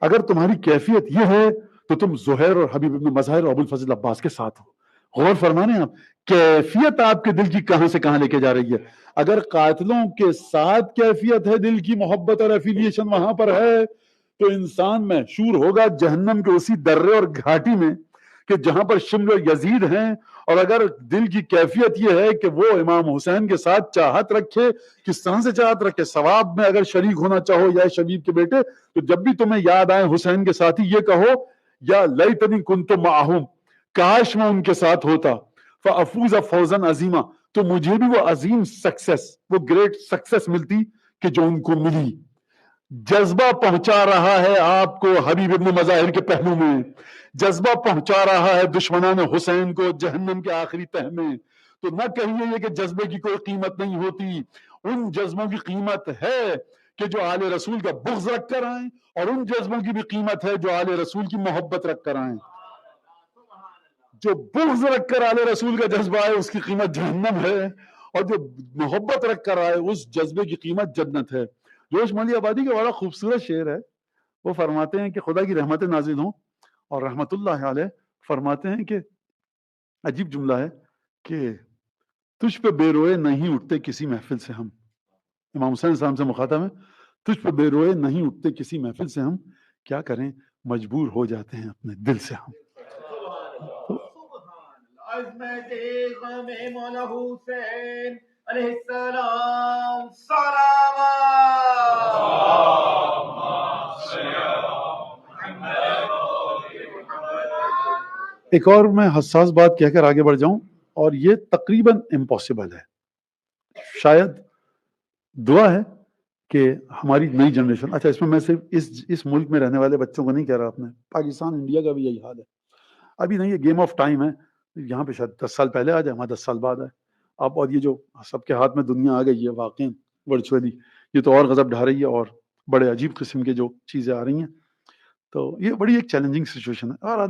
اگر تمہاری کیفیت یہ ہے تو تم زہیر اور حبیب ابن مظاہر اور ابو الفضل عباس کے ساتھ ہو. غور فرمانے آپ کیفیت آپ کے دل کی کہاں سے کہاں لے کے جا رہی ہے. اگر قاتلوں کے ساتھ کیفیت ہے، دل کی محبت اور ایفیلیشن وہاں پر ہے، تو انسان محشور ہوگا جہنم کے اسی درے اور گھاٹی میں کہ جہاں پر شمل اور یزید ہیں. اور اگر دل کی کیفیت یہ ہے کہ وہ امام حسین کے ساتھ چاہت رکھے، کس طرح سے چاہت رکھے؟ ثواب میں اگر شریک ہونا چاہو یا شبیب کے بیٹے، تو جب بھی تمہیں یاد آئے حسین کے ساتھی، یہ کہو یا لیتنی کنت معہم، کاش میں ان کے ساتھ ہوتا، فافوز فوزا عظیما، تو مجھے بھی وہ عظیم سکسیس، وہ گریٹ سکسیس ملتی کہ جو ان کو ملی. جذبہ پہنچا رہا ہے آپ کو حبیب ابن مظاہر کے پہلو میں، جذبہ پہنچا رہا ہے دشمنان حسین کو جہنم کے آخری تہ میں. تو نہ کہیے یہ کہ جذبے کی کوئی قیمت نہیں ہوتی، ان جذبوں کی قیمت ہے کہ جو آل رسول کا بغض رکھ کر آئیں، اور ان جذبوں کی بھی قیمت ہے جو آل رسول کی محبت رکھ کر آئیں. جو بغض رکھ کر آل رسول کا جذبہ ہے اس کی قیمت جہنم ہے، اور جو محبت رکھ کر آئے اس جذبے کی قیمت جنت ہے. جوش ملی آبادی کا بڑا خوبصورت شعر ہے. وہ فرماتے ہیں کہ خدا کی رحمت نازل ہوں، اور رحمت اللہ علیہ فرماتے ہیں کہ عجیب جملہ ہے کہ تجھ پہ بے روئے نہیں اٹھتے کسی محفل سے ہم. امام حسین صاحب سے مخاطب ہے، تجھ پہ بے روئے نہیں اٹھتے کسی محفل سے ہم، کیا کریں مجبور ہو جاتے ہیں اپنے دل سے ہم. عظمت غم مولا حسین علیہ السلام ایک اور میں حساس بات کہہ کر آگے بڑھ جاؤں، اور یہ تقریباً امپاسبل ہے. شاید دعا ہے کہ ہماری نئی جنریشن، اچھا اس میں میں صرف اس ملک میں رہنے والے بچوں کو نہیں کہہ رہا، اپنے پاکستان انڈیا کا بھی یہی حال ہے. ابھی نہیں، یہ گیم آف ٹائم ہے، یہاں پہ شاید 10 سال پہلے آ جائے، وہاں 10 سال بعد آئے. اب اور یہ جو سب کے ہاتھ میں دنیا آ گئی ہے واقعی ورچولی، یہ تو اور غضب ڈھا رہی ہے، اور بڑے عجیب قسم کے جو چیزیں آ رہی ہیں. تو یہ بڑی ایک چیلنجنگ سچویشن ہے. اور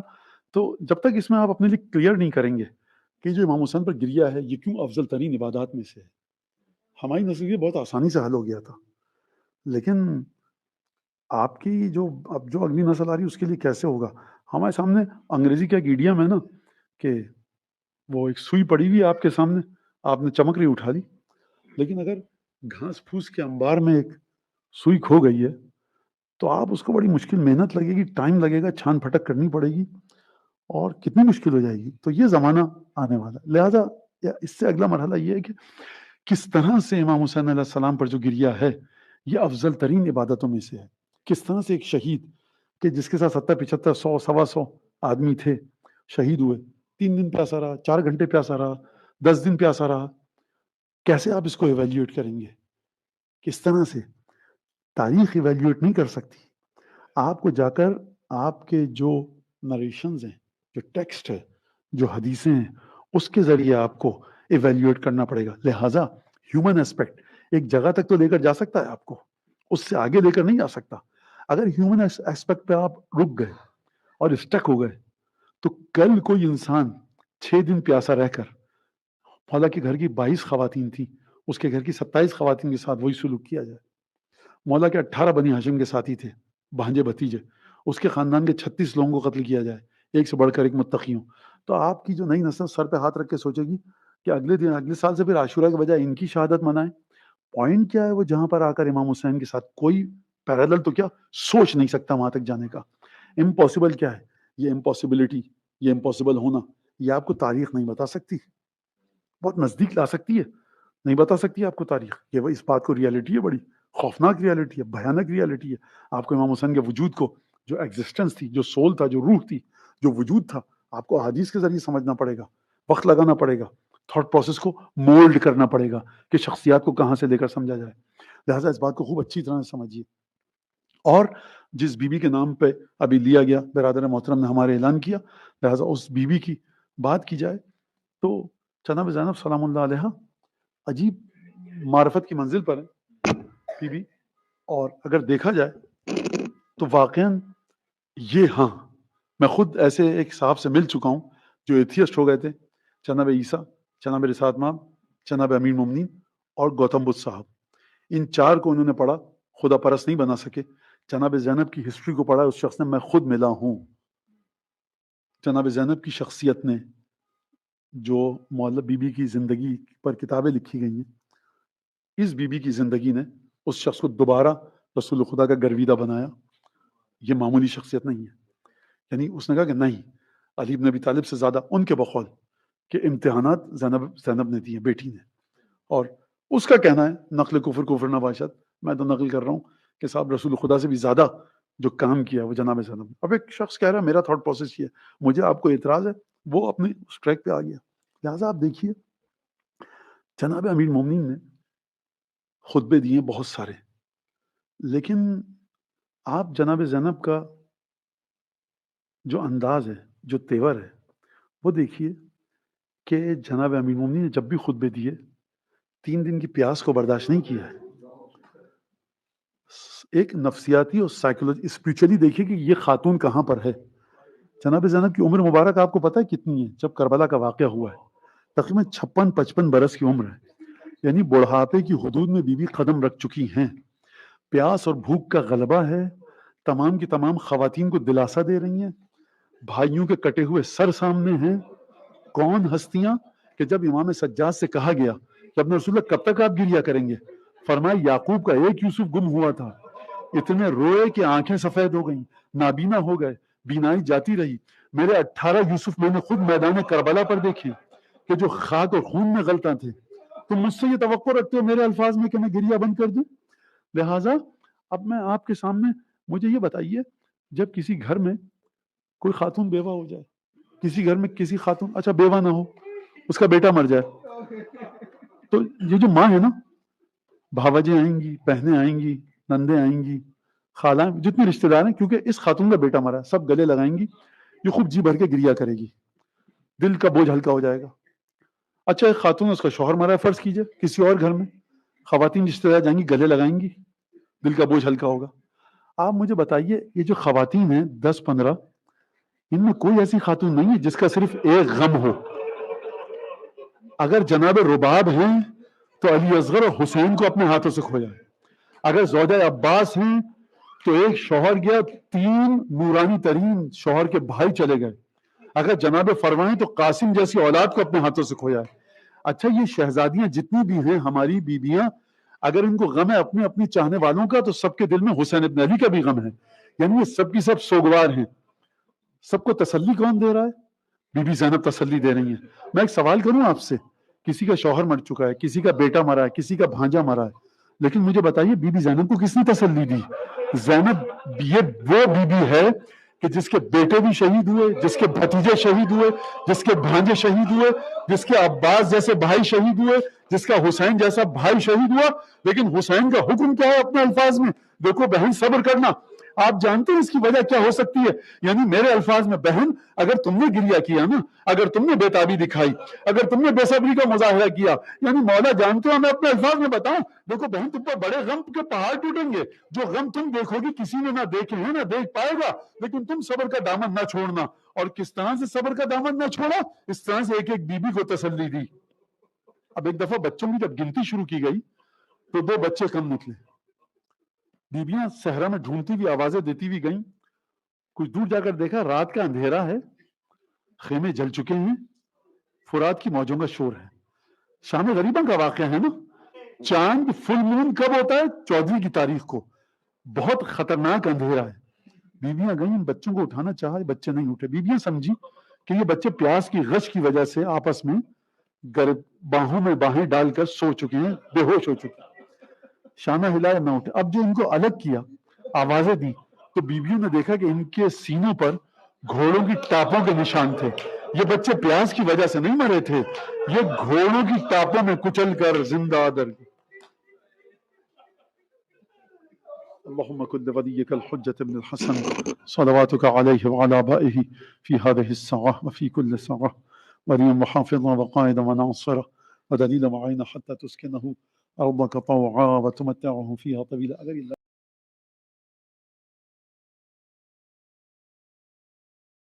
تو جب تک اس میں آپ اپنے لیے کلیئر نہیں کریں گے کہ جو امام حسین پر گریا ہے یہ کیوں افضل ترین عبادات میں سے ہے. ہماری نسل بہت آسانی سے حل ہو گیا تھا، لیکن آپ کی جو اب جو اگلی نسل آ رہی ہے اس کے لیے کیسے ہوگا؟ ہمارے سامنے انگریزی کا ایک ایڈیم ہے نا کہ وہ ایک سوئی پڑی ہوئی آپ کے سامنے، آپ نے چمک رہی اٹھا لی، لیکن اگر گھاس پھوس کے انبار میں ایک سوئی کھو گئی ہے تو آپ اس کو بڑی مشکل، محنت لگے گی، ٹائم لگے گا، چھان پھٹک کرنی پڑے گی، اور کتنی مشکل ہو جائے گی. تو یہ زمانہ آنے والا ہے. لہٰذا اس سے اگلا مرحلہ یہ ہے کہ کس طرح سے امام حسین علیہ السلام پر جو گریا ہے یہ افضل ترین عبادتوں میں سے ہے. کس طرح سے ایک شہید کہ جس کے ساتھ 70 75 100 125 آدمی تھے شہید ہوئے، 3 دن پیاسا رہا، 4 گھنٹے پیاسا رہا، 10 دن پیاسا رہا. کیسے آپ اس کو ایویلیویٹ کریں گے؟ کس طرح سے؟ تاریخ ایویلیویٹ نہیں کر سکتی. آپ کو جا کر آپ کے جو نریشنز ہیں، جو ٹیکسٹ ہے، جو حدیثیں ہیں، اس کے ذریعے آپ کو ایویلیویٹ کرنا پڑے گا. لہٰذا ہیومن اسپیکٹ ایک جگہ تک تو لے کر جا سکتا ہے آپ کو، اس سے آگے لے کر نہیں جا سکتا. اگر ہیومن اسپیکٹ پہ آپ رک گئے اور اسٹک ہو گئے تو کل کوئی انسان 6 دن پیاسا رہ کر، مولا کے گھر کی 22 خواتین تھیں، اس کے گھر کی 27 خواتین کے ساتھ وہی سلوک کیا جائے. مولا کے 18 بنی ہاشم کے ساتھی تھے، بھانجے بھتیجے، اس کے خاندان کے 36 لوگوں کو قتل کیا جائے، ایک سے بڑھ کر ایک متقی ہوں. تو آپ کی جو نئی نسل سر پہ ہاتھ رکھ کے سوچے گی کہ اگلے دن اگلے سال سے پھر عاشورہ کے بجائے ان کی شہادت منائیں. پوائنٹ کیا ہے وہ جہاں پر آ کر امام حسین کے ساتھ کوئی پیرالل تو کیا سوچ نہیں سکتا وہاں تک جانے کا. امپاسبل کیا ہے؟ یہ امپاسبلٹی، یہ امپاسبل ہونا، یہ آپ کو تاریخ نہیں بتا سکتی. بہت نزدیک لا سکتی ہے، نہیں بتا سکتی آپ کو تاریخ. یہ اس بات کو ریالٹی ہے، بڑی خوفناک ریالٹی ہے، بھیانک ریالٹی ہے. آپ کو امام حسین کے وجود کو، جو ایگزسٹنس تھی، جو سول تھا، جو روح تھی، جو وجود تھا، آپ کو حدیث کے ذریعے سمجھنا پڑے گا، وقت لگانا پڑے گا، تھاٹ پروسیس کو مولڈ کرنا پڑے گا کہ شخصیات کو کہاں سے لے کر سمجھا جائے. لہٰذا اس بات کو خوب اچھی طرح سے سمجھیے. اور جس بی بی کے نام پہ ابھی لیا گیا، برادر محترم نے ہمارے اعلان کیا، لہٰذا اس بی بی کی بات کی جائے تو جناب زینب سلام اللہ علیہ عجیب معرفت کی منزل پر ہیں بی بی، اور اگر دیکھا جائے تو واقعاً یہ، ہاں میں خود ایسے ایک صاحب سے مل چکا ہوں جو ایتھیسٹ ہو گئے تھے، جناب عیسیٰ، جناب رسالت مآب، جناب امیر المومنین اور گوتم بدھ صاحب، ان چار کو انہوں نے پڑھا، خدا پرست نہیں بنا سکے۔ جناب زینب کی ہسٹری کو پڑھا، اس شخص نے، میں خود ملا ہوں جناب زینب کی شخصیت نے، جو معلّہ بی بی کی زندگی پر کتابیں لکھی گئی ہیں، اس بی بی کی زندگی نے اس شخص کو دوبارہ رسول خدا کا گرویدہ بنایا۔ یہ معمولی شخصیت نہیں ہے، یعنی اس نے کہا کہ نہیں، علی بن ابی طالب سے زیادہ ان کے بقول کہ امتحانات زینب نے دیے، بیٹی نے، اور اس کا کہنا ہے نقل کفر نہ باشد، میں تو نقل کر رہا ہوں کہ صاحب رسول خدا سے بھی زیادہ جو کام کیا وہ جناب زینب نے۔ اب ایک شخص کہہ رہا ہے میرا تھاٹ پروسیس یہ ہے، مجھے آپ کو اعتراض ہے، وہ اپنے اس ٹریک پہ آ گیا۔ لہٰذا آپ دیکھیے جناب امیر مومنین نے خطبے دیے بہت سارے، لیکن آپ جناب زینب کا جو انداز ہے، جو تیور ہے، وہ دیکھیے کہ جناب امیر مومنین نے جب بھی خطبے دیے 3 دن کی پیاس کو برداشت نہیں کیا ہے۔ ایک نفسیاتی اور سائیکولوجی اسپریچولی دیکھیے کہ یہ خاتون کہاں پر ہے۔ جناب زینب کی عمر مبارک آپ کو پتہ ہے کتنی ہے؟ جب کربلا کا واقعہ ہوا ہے تقریباً 56-55 برس کی عمر ہے، یعنی بڑھاپے کی حدود میں بی بی قدم رکھ چکی ہیں۔ پیاس اور بھوک کا غلبہ ہے، تمام کی تمام خواتین کو دلاسا دے رہی ہیں، بھائیوں کے کٹے ہوئے سر سامنے ہیں۔ کون ہستیاں کہ جب امام سجاد سے کہا گیا کہ ابن رسول اللہ کب تک آپ گریا کریں گے، فرمایا یعقوب کا ایک یوسف گم ہوا تھا، اتنے روئے کہ آنکھیں سفید ہو گئیں، نابینا ہو گئے، بینائی جاتی رہی۔ میرے 18 یوسف میں نے خود میدان کربلا پر دیکھے کہ جو خاک اور خون میں غلطاں تھے۔ تم مجھ سے یہ توقع رکھتے ہو میرے الفاظ میں کہ میں گریا بند کر دوں؟ لہٰذا اب میں آپ کے سامنے، مجھے یہ بتائیے، جب کسی گھر میں کوئی خاتون بیوہ ہو جائے، کسی گھر میں کسی خاتون، اچھا بیوہ نہ ہو، اس کا بیٹا مر جائے، تو یہ جو ماں ہے نا، بھاوجیں آئیں گی، بہنیں آئیں گی، نندیں آئیں گی، خالائیں، جتنے رشتہ دار ہیں، کیونکہ اس خاتون کا بیٹا مرا ہے، سب گلے لگائیں گی، یہ خوب جی بھر کے گریا کرے گی، دل کا بوجھ ہلکا ہو جائے گا۔ اچھا ایک خاتون، اس کا شوہر مرا ہے فرض کیجئے کسی اور گھر میں، خواتین رشتہ دار جائیں گی، گلے لگائیں گی، دل کا بوجھ ہلکا ہوگا۔ آپ مجھے بتائیے یہ جو خواتین ہیں 10-15، ان میں کوئی ایسی خاتون نہیں ہے جس کا صرف ایک غم ہو۔ اگر جناب رباب ہیں تو علی اصغر اور حسین کو اپنے ہاتھوں سے کھویا ہے، اگر زوجہ عباس ہیں تو ایک شوہر گیا، 3 نورانی ترین شوہر کے بھائی چلے گئے، اگر جناب فرمائیں تو قاسم جیسی اولاد کو اپنے ہاتھوں سے کھویا ہے۔ اچھا یہ شہزادیاں جتنی بھی ہیں ہماری بیویاں، اگر ان کو غم ہے اپنے اپنے چاہنے والوں کا تو سب کے دل میں حسین ابن علی کا بھی غم ہے، یعنی یہ سب کی سب سوگوار ہیں۔ سب کو تسلی کون دے رہا ہے؟ بی بی زینب تسلی دے رہی ہیں۔ میں ایک سوال کروں آپ سے، کسی کا شوہر مر چکا ہے، کسی کا بیٹا مرا ہے، کسی کا بھانجا مرا ہے، لیکن مجھے بتائیے بی بی زینب کو کس نے تسلی دی؟ زینب یہ وہ بی بی ہے کہ جس کے بیٹے بھی شہید ہوئے، جس کے بھتیجے شہید ہوئے، جس کے بھانجے شہید ہوئے، جس کے عباس جیسے بھائی شہید ہوئے، جس کا حسین جیسا بھائی شہید ہوا، لیکن حسین کا حکم کیا ہے اپنے الفاظ میں؟ دیکھو بہن صبر کرنا۔ آپ جانتے ہیں اس کی وجہ کیا ہو سکتی ہے؟ یعنی میرے الفاظ میں، بہن اگر تم نے گریا کیا نا، اگر تم نے بےتابی دکھائی، اگر تم نے بے صبری کا مظاہرہ کیا، یعنی مولا جانتے ہو، میں اپنے الفاظ میں بتاؤں، دیکھو بہن تم پر بڑے غم کے پہاڑ ٹوٹیں گے، جو غم تم دیکھو گی کسی نے نہ دیکھے ہیں نہ دیکھ پائے گا، لیکن تم صبر کا دامن نہ چھوڑنا۔ اور کس طرح سے صبر کا دامن نہ چھوڑا؟ اس طرح سے ایک ایک بیوی کو تسلی دی۔ اب ایک دفعہ بچوں کی جب گنتی شروع کی گئی تو 2 بچے کم نکلے، بیویاں صحرا میں ڈھونڈتی ہوئی آوازیں دیتی ہوئی گئیں، کچھ دور جا کر دیکھا رات کا اندھیرا ہے، خیمے جل چکے ہیں، فرات کی موجوں کا شور ہے۔ شام غریباں کا واقعہ ہے نا، چاند فل مون کب ہوتا ہے؟ 14 کی تاریخ کو، بہت خطرناک اندھیرا ہے۔ بیویاں گئیں، ان بچوں کو اٹھانا چاہا، بچے نہیں اٹھے، بیویاں سمجھی کہ یہ بچے پیاس کی غش کی وجہ سے آپس میں باہوں میں باہیں ڈال کر سو چکے ہیں، بے ہوش ہو چکے ہیں۔ شانہ ہلایا نہ اٹھے۔ اب جو ان کو الگ کیا، آوازیں دی، تو بیویوں نے دیکھا کہ ان کے سینوں پر گھوڑوں کی ٹاپوں کے نشان تھے۔ یہ بچے پیاس کی وجہ سے نہیں مرے تھے، یہ گھوڑوں کی ٹاپوں میں کچل کر زندہ در گئے۔ اللهم كن لوليك الحجة بن الحسن صلواتك عليه وعلى آبائه في هذه الساعة وفي كل ساعة وليا وحافظا وقائدا وناصرا ودليلا معينا حتى تسكنه أرضك طوعا وتمتعهم فيها طويلا. اگر یہ